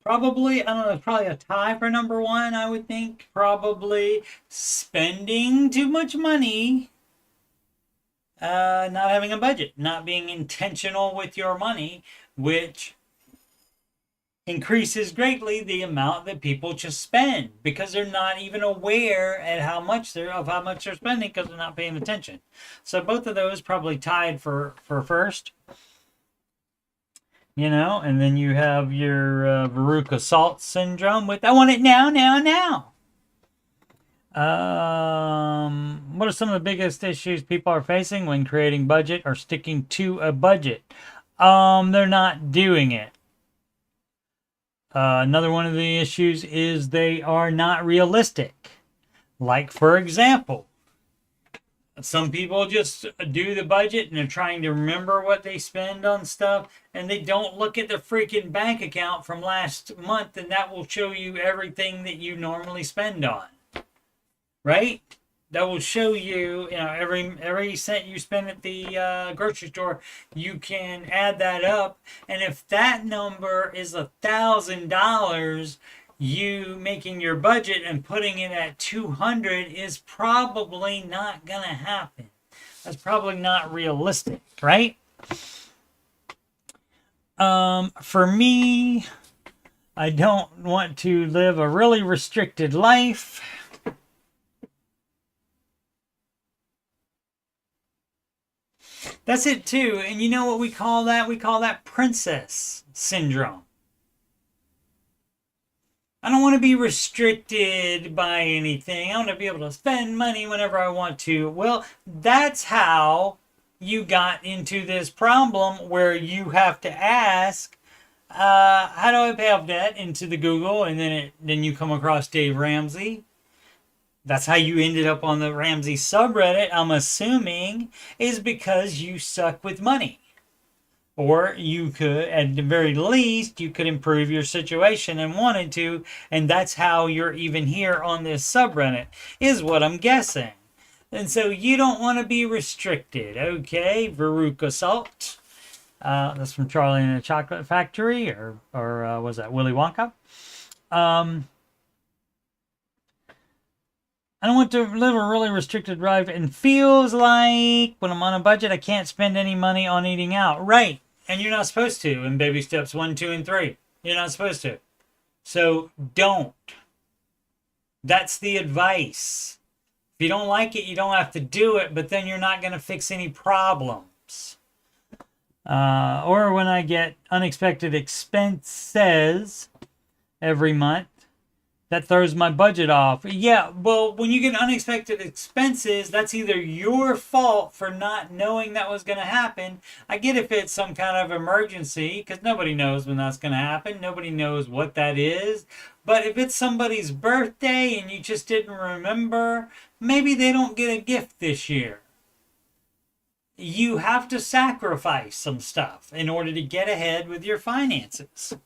Probably, I don't know, probably a tie for number one, I would think. Probably spending too much money not having a budget, not being intentional with your money, which increases greatly the amount that people just spend because they're not even aware at how much they're spending because they're not paying attention. So both of those probably tied for first, and then you have your Veruca Salt syndrome with I want it now, now, now. What are some of the biggest issues people are facing when creating budget or sticking to a budget? They're not doing it. Another one of the issues is they are not realistic. Like, for example, some people just do the budget and they're trying to remember what they spend on stuff, and they don't look at the freaking bank account from last month, and that will show you everything that you normally spend on. Right? That will show you, every cent you spend at the grocery store, you can add that up. And if that number is $1,000, you making your budget and putting it at 200 is probably not going to happen. That's probably not realistic, right? For me, I don't want to live a really restricted life. That's it too. And you know what we call that? We call that princess syndrome. I don't want to be restricted by anything. I want to be able to spend money whenever I want to. Well, that's how you got into this problem where you have to ask, how do I pay off debt into the Google? And then you come across Dave Ramsey. That's how you ended up on the Ramsey subreddit, I'm assuming, is because you suck with money. Or you could, at the very least, you could improve your situation and wanted to, and that's how you're even here on this subreddit, is what I'm guessing. And so you don't want to be restricted, okay? Veruca Salt. That's from Charlie and the Chocolate Factory, or was that Willy Wonka? I don't want to live a really restricted life, and feels like when I'm on a budget, I can't spend any money on eating out. Right. And you're not supposed to in baby steps 1, 2, and 3. You're not supposed to. So don't. That's the advice. If you don't like it, you don't have to do it, but then you're not going to fix any problems. Or when I get unexpected expenses every month, that throws my budget off. Yeah, well, when you get unexpected expenses, that's either your fault for not knowing that was going to happen. I get if it's some kind of emergency, because nobody knows when that's going to happen. Nobody knows what that is. But if it's somebody's birthday and you just didn't remember, maybe they don't get a gift this year. You have to sacrifice some stuff in order to get ahead with your finances.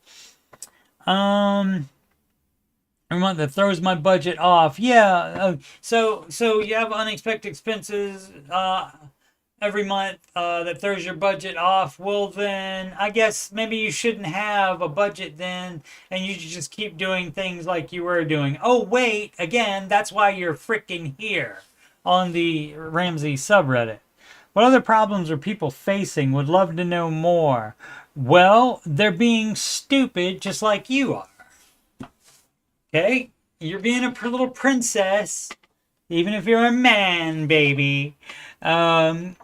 Every month that throws my budget off. Yeah. So you have unexpected expenses every month that throws your budget off. Well, then I guess maybe you shouldn't have a budget then, and you should just keep doing things like you were doing. Oh, wait. Again, that's why you're freaking here on the Ramsey subreddit. What other problems are people facing? Would love to know more. Well, they're being stupid just like you are. Okay, you're being a little princess, even if you're a man, baby. I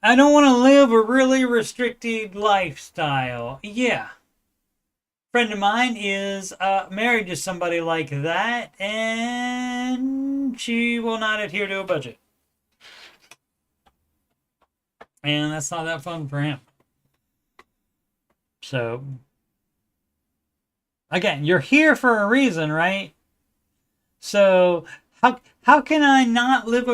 don't want to live a really restricted lifestyle. Yeah. A friend of mine is married to somebody like that, and she will not adhere to a budget. And that's not that fun for him. So... again, you're here for a reason, right? So how can I not live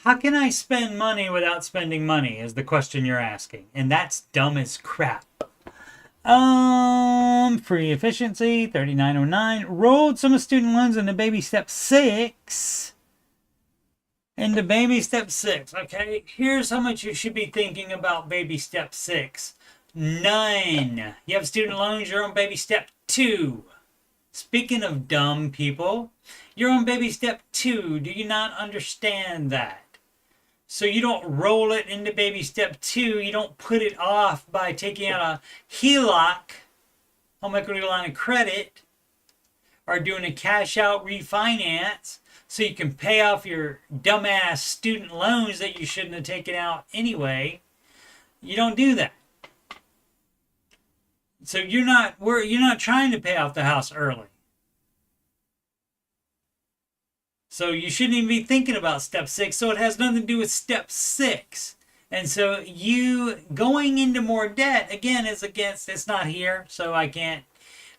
how can I spend money without spending money is the question you're asking. And that's dumb as crap. Free efficiency, 3909. Rolled some of student loans into baby step 6. Into baby step 6. Okay, here's how much you should be thinking about baby step 6. None. You have student loans, you're on baby step 2. Speaking of dumb people, you're on baby step 2. Do you not understand that? So you don't roll it into baby step 2. You don't put it off by taking out a HELOC, home equity line of credit, or doing a cash out refinance so you can pay off your dumbass student loans that you shouldn't have taken out anyway. You don't do that. So you're not trying to pay off the house early. So you shouldn't even be thinking about step 6. So it has nothing to do with step 6. And so you going into more debt, again, is against, it's not here, so I can't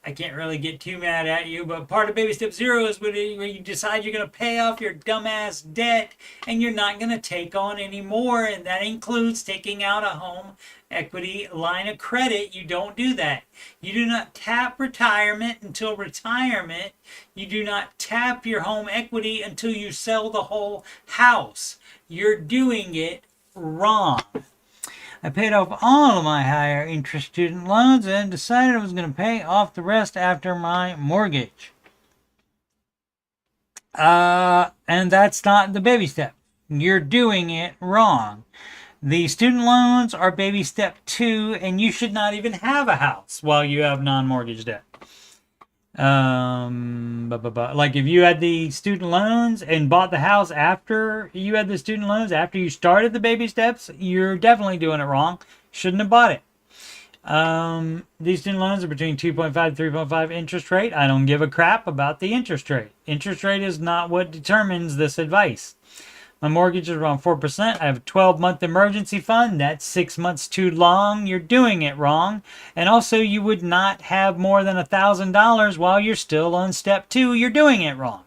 really get too mad at you. But part of baby step 0 is when you decide you're going to pay off your dumbass debt and you're not going to take on any more. And that includes taking out a home equity line of credit. You don't do that. You do not tap retirement until retirement. You do not tap your home equity until you sell the whole house. You're doing it wrong. I paid off all of my higher interest student loans and decided I was going to pay off the rest after my mortgage. And that's not the baby step. You're doing it wrong. The student loans are baby step 2, and you should not even have a house while you have non-mortgage debt. Like if you had the student loans and bought the house after you had the student loans, after you started the baby steps, you're definitely doing it wrong. Shouldn't have bought it. These student loans are between 2.5 and 3.5 interest rate. I don't give a crap about the interest rate. Interest rate is not what determines this advice. My mortgage is around 4%. I have a 12-month emergency fund. That's 6 months too long. You're doing it wrong. And also, you would not have more than $1,000 while you're still on step 2. You're doing it wrong.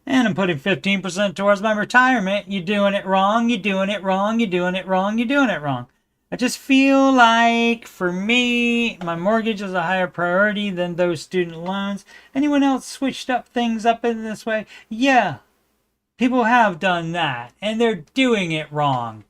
And I'm putting 15% towards my retirement. You're doing it wrong. You're doing it wrong. You're doing it wrong. You're doing it wrong. I just feel like, for me, my mortgage is a higher priority than those student loans. Anyone else switched up things up in this way? Yeah. People have done that, and they're doing it wrong.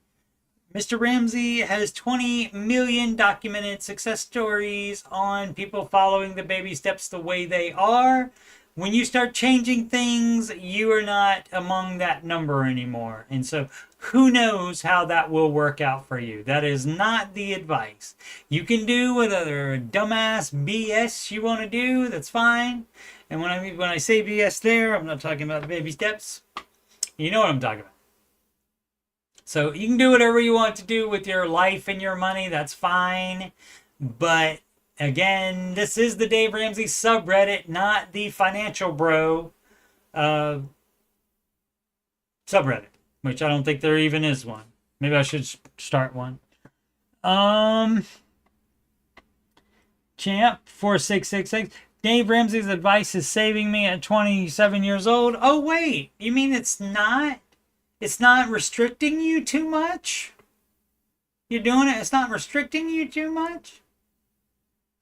Mr. Ramsey has 20 million documented success stories on people following the baby steps the way they are. When you start changing things, you are not among that number anymore. And so who knows how that will work out for you. That is not the advice. You can do whatever dumbass BS you want to do. That's fine. And when I say BS there, I'm not talking about the baby steps. You know what I'm talking about. So you can do whatever you want to do with your life and your money. That's fine. But again, this is the Dave Ramsey subreddit, not the Financial Bro subreddit, which I don't think there even is one. Maybe I should start one. Champ 4666. Dave Ramsey's advice is saving me at 27 years old. Oh, wait. You mean it's not? It's not restricting you too much? You're doing it? It's not restricting you too much?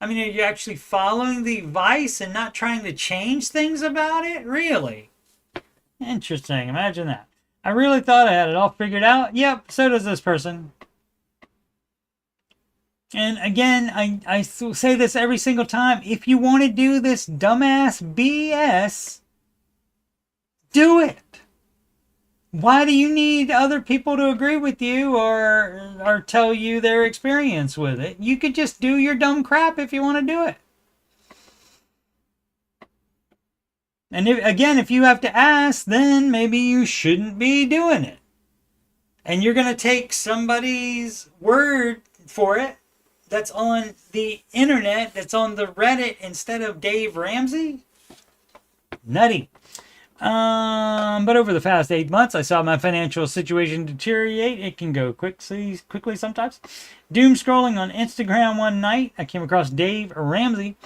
I mean, are you actually following the advice and not trying to change things about it? Really? Interesting. Imagine that. I really thought I had it all figured out. Yep, so does this person. And again, I say this every single time. If you want to do this dumbass BS, do it. Why do you need other people to agree with you or tell you their experience with it? You could just do your dumb crap if you want to do it. And if you have to ask, then maybe you shouldn't be doing it. And you're going to take somebody's word for it. That's on the internet, that's on the Reddit instead of Dave Ramsey? Nutty. But over the past 8 months, I saw my financial situation deteriorate. It can go quickly sometimes. Doom scrolling on Instagram one night, I came across Dave Ramsey.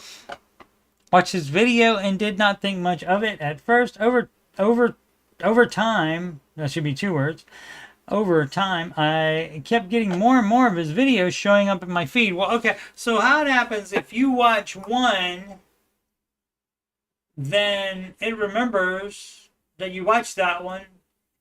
Watched his video and did not think much of it at first. Over time, that should be 2 words. Over time, I kept getting more and more of his videos showing up in my feed. Well, okay, so how it happens, if you watch one, then it remembers that you watched that one,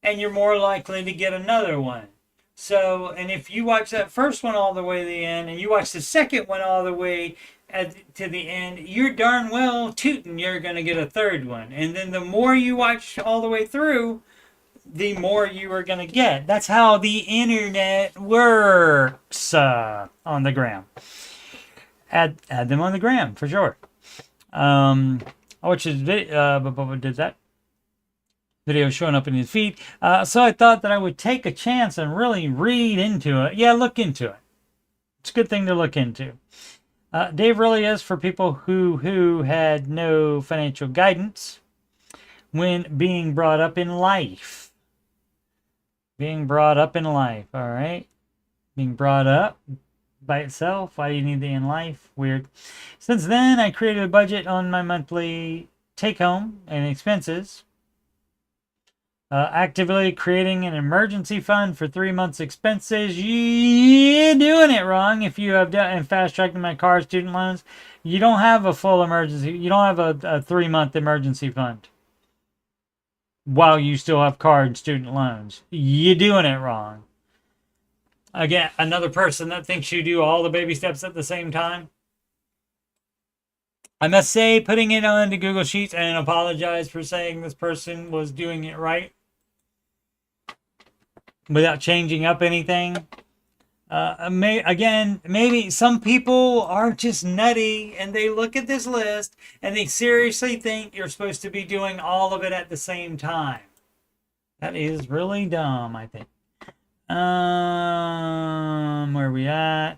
and you're more likely to get another one. So, and if you watch that first one all the way to the end, and you watch the second one all the way to the end, you're darn well tooting you're going to get a third one. And then the more you watch all the way through, the more you are going to get. That's how the internet works on the gram. Add them on the gram for sure. Which is did that video showing up in his feed. So I thought that I would take a chance and really read into it. Yeah, look into it. It's a good thing to look into. Dave really is for people who had no financial guidance when being brought up in life. Being brought up in life, all right? Being brought up by itself. Why do you need the in life? Weird. Since then, I created a budget on my monthly take-home and expenses. Actively creating an emergency fund for 3 months' expenses. You're doing it wrong if you have done and fast-tracking my car student loans. You don't have a full emergency. You don't have a 3-month emergency fund while you still have car and student loans. You're doing it wrong. Again, another person that thinks you do all the baby steps at the same time. I must say, putting it onto Google Sheets and apologize for saying this person was doing it right without changing up anything. Maybe some people are just nutty and they look at this list and they seriously think you're supposed to be doing all of it at the same time. That is really dumb, I think. Where are we at?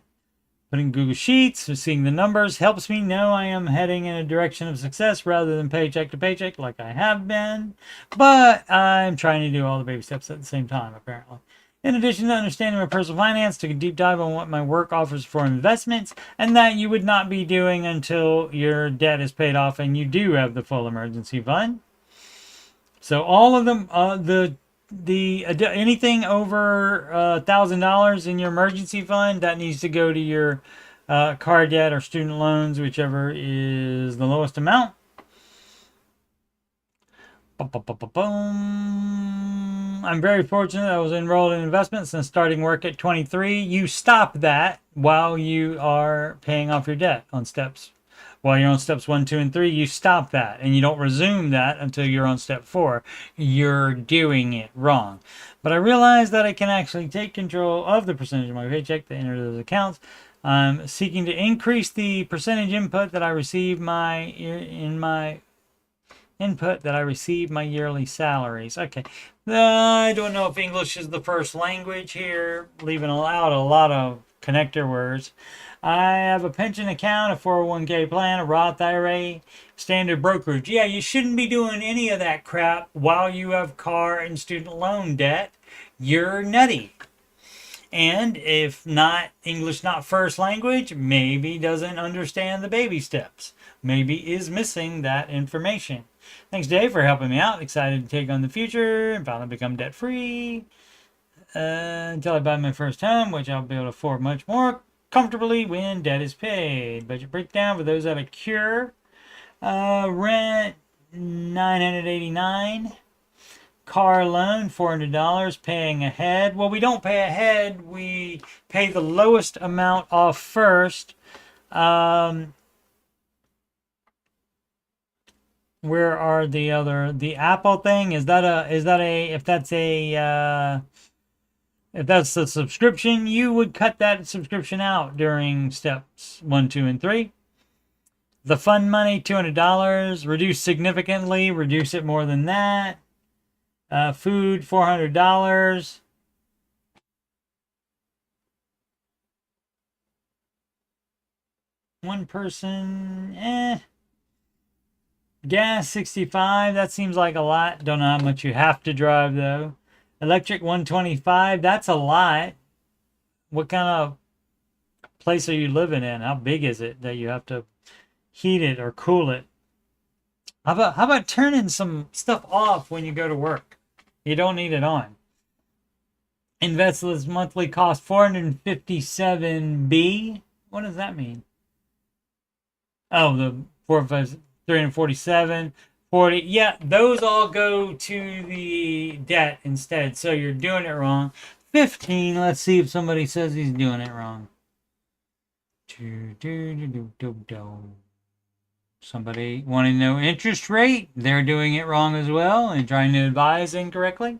Putting Google Sheets, so seeing the numbers helps me know I am heading in a direction of success rather than paycheck to paycheck like I have been. But I'm trying to do all the baby steps at the same time, apparently. In addition to understanding my personal finance, took a deep dive on what my work offers for investments and that you would not be doing until your debt is paid off and you do have the full emergency fund. So all of them, anything over $1,000 in your emergency fund, that needs to go to your car debt or student loans, whichever is the lowest amount. I'm very fortunate I was enrolled in investments since starting work at 23. You stop that while you are paying off your debt on steps. While you're on steps 1, 2, and 3, you stop that and you don't resume that until you're on step 4. You're doing it wrong. But I realized that I can actually take control of the percentage of my paycheck to enter those accounts. I'm seeking to increase the percentage input that I receive my yearly salaries. Okay. I don't know if English is the first language here, leaving out a lot of connector words. I have a pension account, a 401k plan, a Roth IRA, standard brokerage. Yeah, you shouldn't be doing any of that crap while you have car and student loan debt. You're nutty. And if not English not first language, maybe doesn't understand the baby steps. Maybe is missing that information. Thanks, Dave, for helping me out. Excited to take on the future and finally become debt-free. Until I buy my first home, which I'll be able to afford much more comfortably when debt is paid. Budget breakdown for those out of cure. Rent $989. Car loan $400. Paying ahead. Well, we don't pay ahead. We pay the lowest amount off first. Where are the Apple thing? If that's a subscription, you would cut that subscription out during steps 1, 2, and 3. The fund money, $200. Reduce significantly. Reduce it more than that. Food, $400. One person, Gas, $65. That seems like a lot. Don't know how much you have to drive, though. Electric, $125. That's a lot. What kind of place are you living in? How big is it that you have to heat it or cool it? How about turning some stuff off when you go to work? You don't need it on. Investless monthly cost $457B. What does that mean? Oh, the 347, 40. Yeah, those all go to the debt instead. So you're doing it wrong. 15. Let's see if somebody says he's doing it wrong. Somebody wanting to know interest rate. They're doing it wrong as well and trying to advise incorrectly.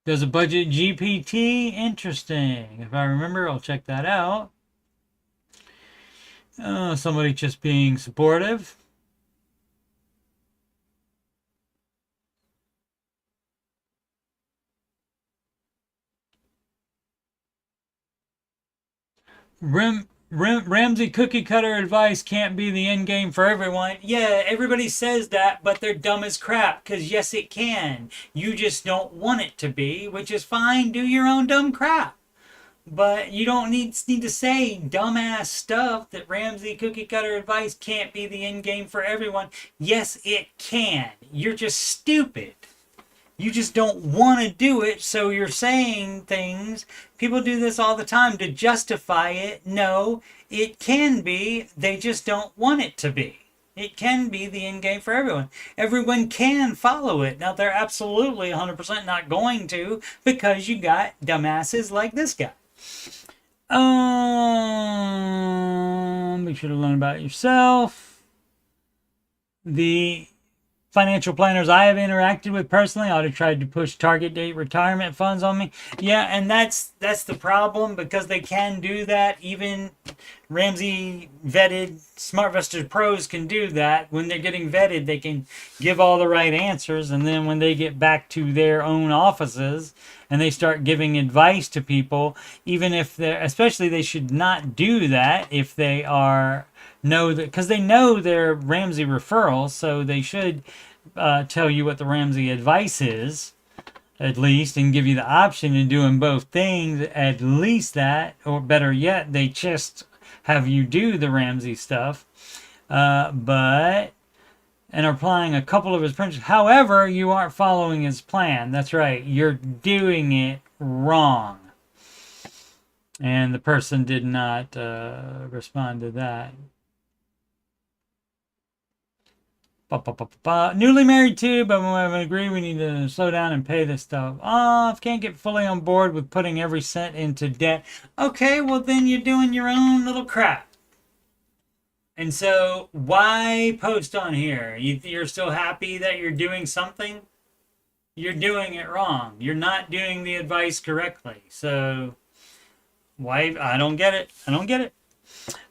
Does a budget GPT? Interesting. If I remember, I'll check that out. Somebody just being supportive. Ramsey cookie cutter advice can't be the end game for everyone. Yeah, everybody says that, but they're dumb as crap. Because yes, it can. You just don't want it to be, which is fine. Do your own dumb crap. But you don't need to say dumbass stuff that Ramsey cookie cutter advice can't be the end game for everyone. Yes, it can. You're just stupid. You just don't want to do it, so you're saying things. People do this all the time to justify it. No, it can be. They just don't want it to be. It can be the end game for everyone. Everyone can follow it. Now, they're absolutely 100% not going to, because you got dumbasses like this guy. Make sure to learn about yourself. The financial planners I have interacted with personally ought to try to push target date retirement funds on me. Yeah, and that's the problem, because they can do that. Even Ramsey vetted SmartVestor pros can do that. When they're getting vetted, they can give all the right answers, and then when they get back to their own offices and they start giving advice to people, even if they're, especially they should not do that if they are know that, because they know they're Ramsey referrals, so they should tell you what the Ramsey advice is, at least, and give you the option of doing both things, at least that, or better yet, they just have you do the Ramsey stuff, but and are applying a couple of his principles. However, you aren't following his plan. That's right, you're doing it wrong. And the person did not respond to that. Newly married too, but when we agree we need to slow down and pay this stuff off. Can't get fully on board with putting every cent into debt. Okay, well then you're doing your own little crap. And so why post on here? You're still happy that you're doing something? You're doing it wrong. You're not doing the advice correctly. So why? I don't get it. I don't get it.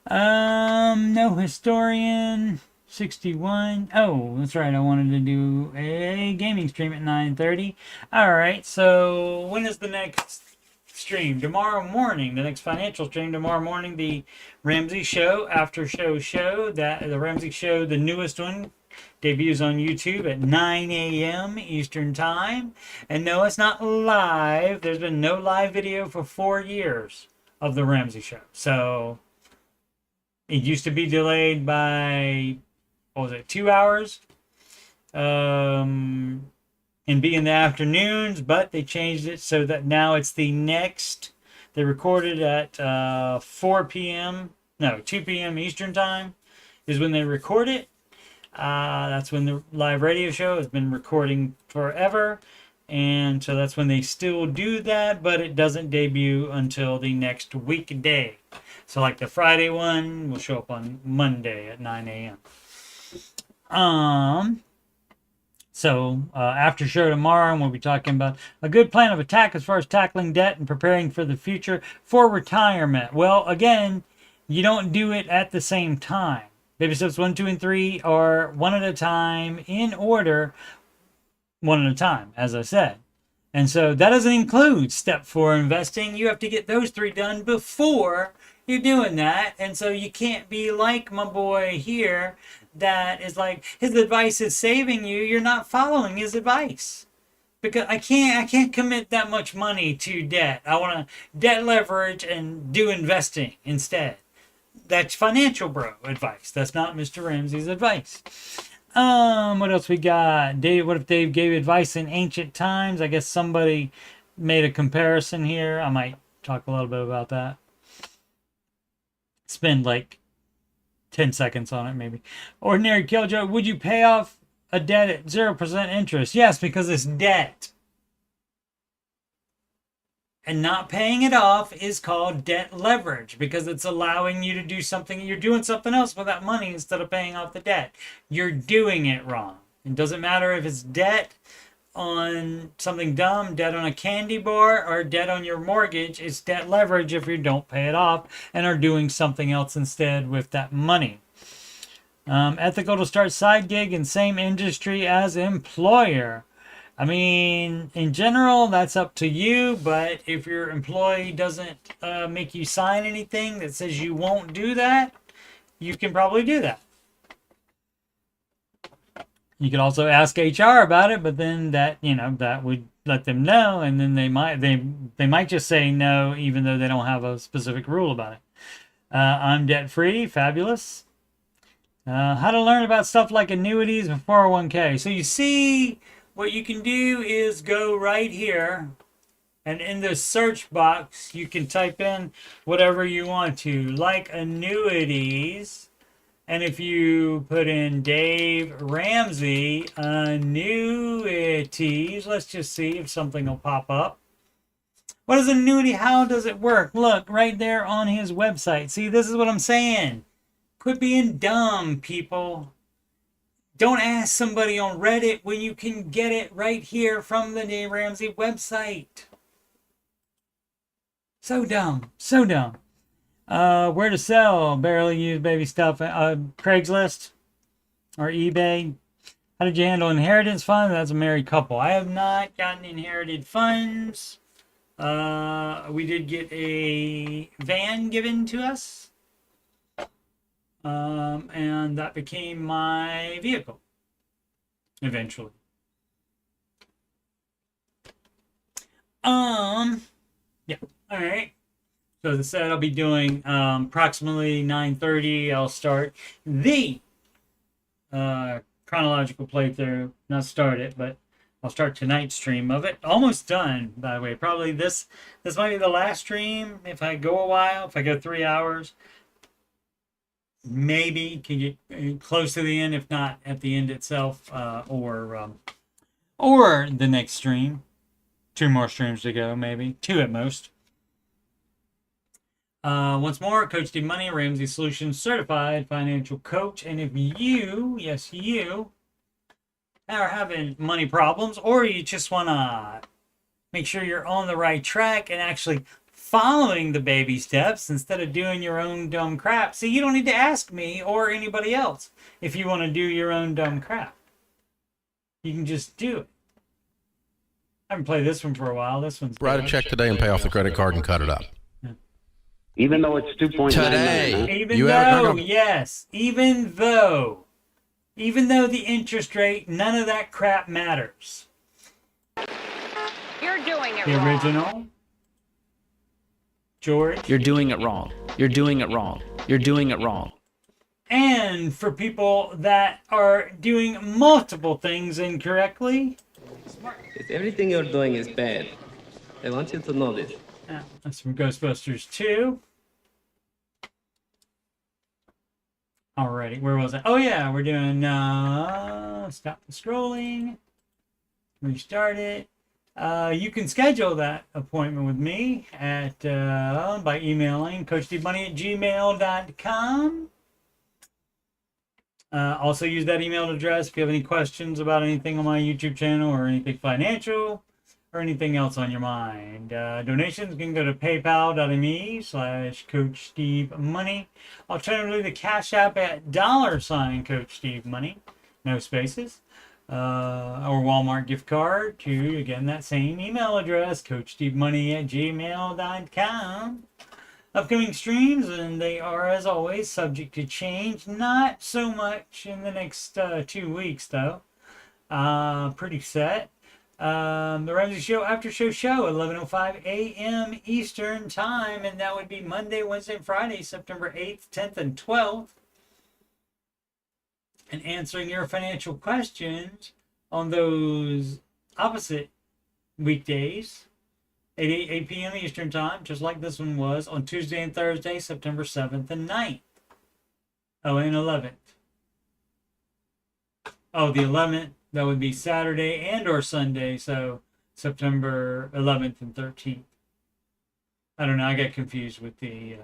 No historian. 61. Oh, that's right. I wanted to do a gaming stream at 9:30. All right. So when is the next stream? Tomorrow morning. The next financial stream tomorrow morning. The Ramsey Show after show. That the Ramsey Show, the newest one, debuts on YouTube at 9 a.m. Eastern Time. And no, it's not live. There's been no live video for 4 years of the Ramsey Show. So it used to be delayed by, what was it, 2 hours? And be in the afternoons, but they changed it so that now it's the next. They recorded at 4 p.m. No, 2 p.m. Eastern Time is when they record it. That's when the live radio show has been recording forever. And so that's when they still do that, but it doesn't debut until the next weekday. So like the Friday one will show up on Monday at 9 a.m. So after show tomorrow, we'll be talking about a good plan of attack as far as tackling debt and preparing for the future for retirement. Well, again, you don't do it at the same time. Baby steps 1, 2, and 3 are one at a time, in order, one at a time, as I said. And so that doesn't include step 4, investing. You have to get those 3 done before you're doing that. And so you can't be like my boy here, that is like, his advice is saving you. You're not following his advice. Because I can't commit that much money to debt. I want to debt leverage and do investing instead. That's financial bro advice. That's not Mr. Ramsey's advice. What else we got? Dave, what if Dave gave advice in ancient times? I guess somebody made a comparison here. I might talk a little bit about that. Spend like 10 seconds on it, maybe. Ordinary Killjoy, would you pay off a debt at 0% interest? Yes, because it's debt. And not paying it off is called debt leverage, because it's allowing you to do something. You're doing something else with that money instead of paying off the debt. You're doing it wrong. It doesn't matter if it's debt on something dumb, debt on a candy bar, or debt on your mortgage. It's debt leverage if you don't pay it off and are doing something else instead with that money. Ethical to start side gig in same industry as employer. I mean, in general, that's up to you, but if your employee doesn't make you sign anything that says you won't do that, you can probably do that. You could also ask HR about it, but then that, that would let them know, and then they might just say no, even though they don't have a specific rule about it. I'm debt free, fabulous. How to learn about stuff like annuities and 401k. So you see, what you can do is go right here, and in the search box, you can type in whatever you want to, like annuities. And if you put in Dave Ramsey annuities, let's just see if something will pop up. What is an annuity? How does it work? Look, right there on his website. See, this is what I'm saying. Quit being dumb, people. Don't ask somebody on Reddit when you can get it right here from the Dave Ramsey website. So dumb. So dumb. Where to sell? Barely used baby stuff. Craigslist or eBay. How did you handle inheritance funds? That's a married couple. I have not gotten inherited funds. We did get a van given to us. And that became my vehicle eventually. Yeah. All right. So as I said, I'll be doing approximately 9:30. I'll start the chronological playthrough. Not start it, but I'll start tonight's stream of it. Almost done, by the way. Probably this might be the last stream if I go a while. If I go 3 hours, maybe can get close to the end. If not, at the end itself, or the next stream. 2 more streams to go, maybe 2 at most. Once more, Coach Steve Money, Ramsey Solutions Certified Financial Coach. And if you, yes, you, are having money problems, or you just want to make sure you're on the right track and actually following the baby steps instead of doing your own dumb crap. See, you don't need to ask me or anybody else if you want to do your own dumb crap. You can just do it. I haven't played this one for a while. This one's write a check today and pay off the credit card and cut it up. Even though it's 2.99. Today. Even though, yes, even though the interest rate, none of that crap matters. You're doing it The wrong. original, George. You're doing it wrong. You're doing it wrong. You're doing it wrong. And for people that are doing multiple things incorrectly. If everything you're doing is bad, I want you to know this. That's from Ghostbusters 2. Alrighty, where was I? Oh yeah, we're doing stop the scrolling. Restart it. You can schedule that appointment with me at by emailing coachstevemoney@gmail.com. Also use that email address if you have any questions about anything on my YouTube channel or anything financial or anything else on your mind. Donations can go to paypal.me/CoachSteveMoney. Alternatively, the Cash App at $CoachSteveMoney, no spaces. Or Walmart gift card to, again, that same email address, coachstevemoney@gmail.com. Upcoming streams, and they are, as always, subject to change. Not so much in the next 2 weeks, though. Pretty set. The Ramsey Show After Show, 11:05 a.m. Eastern Time, and that would be Monday, Wednesday, and Friday, September 8th, 10th, and 12th. And answering your financial questions on those opposite weekdays, 8 p.m. Eastern Time, just like this one was, on Tuesday and Thursday, September 7th and 9th. Oh, and 11th. Oh, the 11th. That would be Saturday and or Sunday, so September 11th and 13th. I don't know, I got confused with the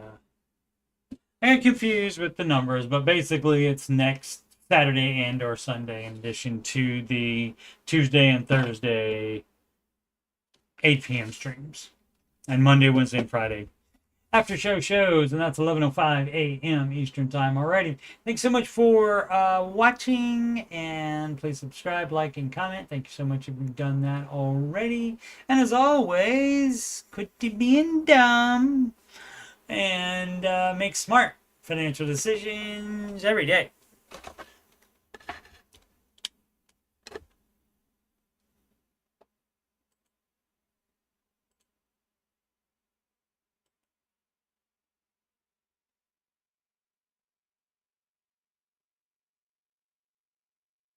numbers, but basically it's next Saturday and or Sunday, in addition to the Tuesday and Thursday 8 p.m. streams, and Monday, Wednesday, and Friday after show shows, and that's 11:05 a.m. Eastern time. Alrighty, thanks so much for watching, and please subscribe, like, and comment. Thank you so much if you've done that already. And as always, quit being dumb and make smart financial decisions every day.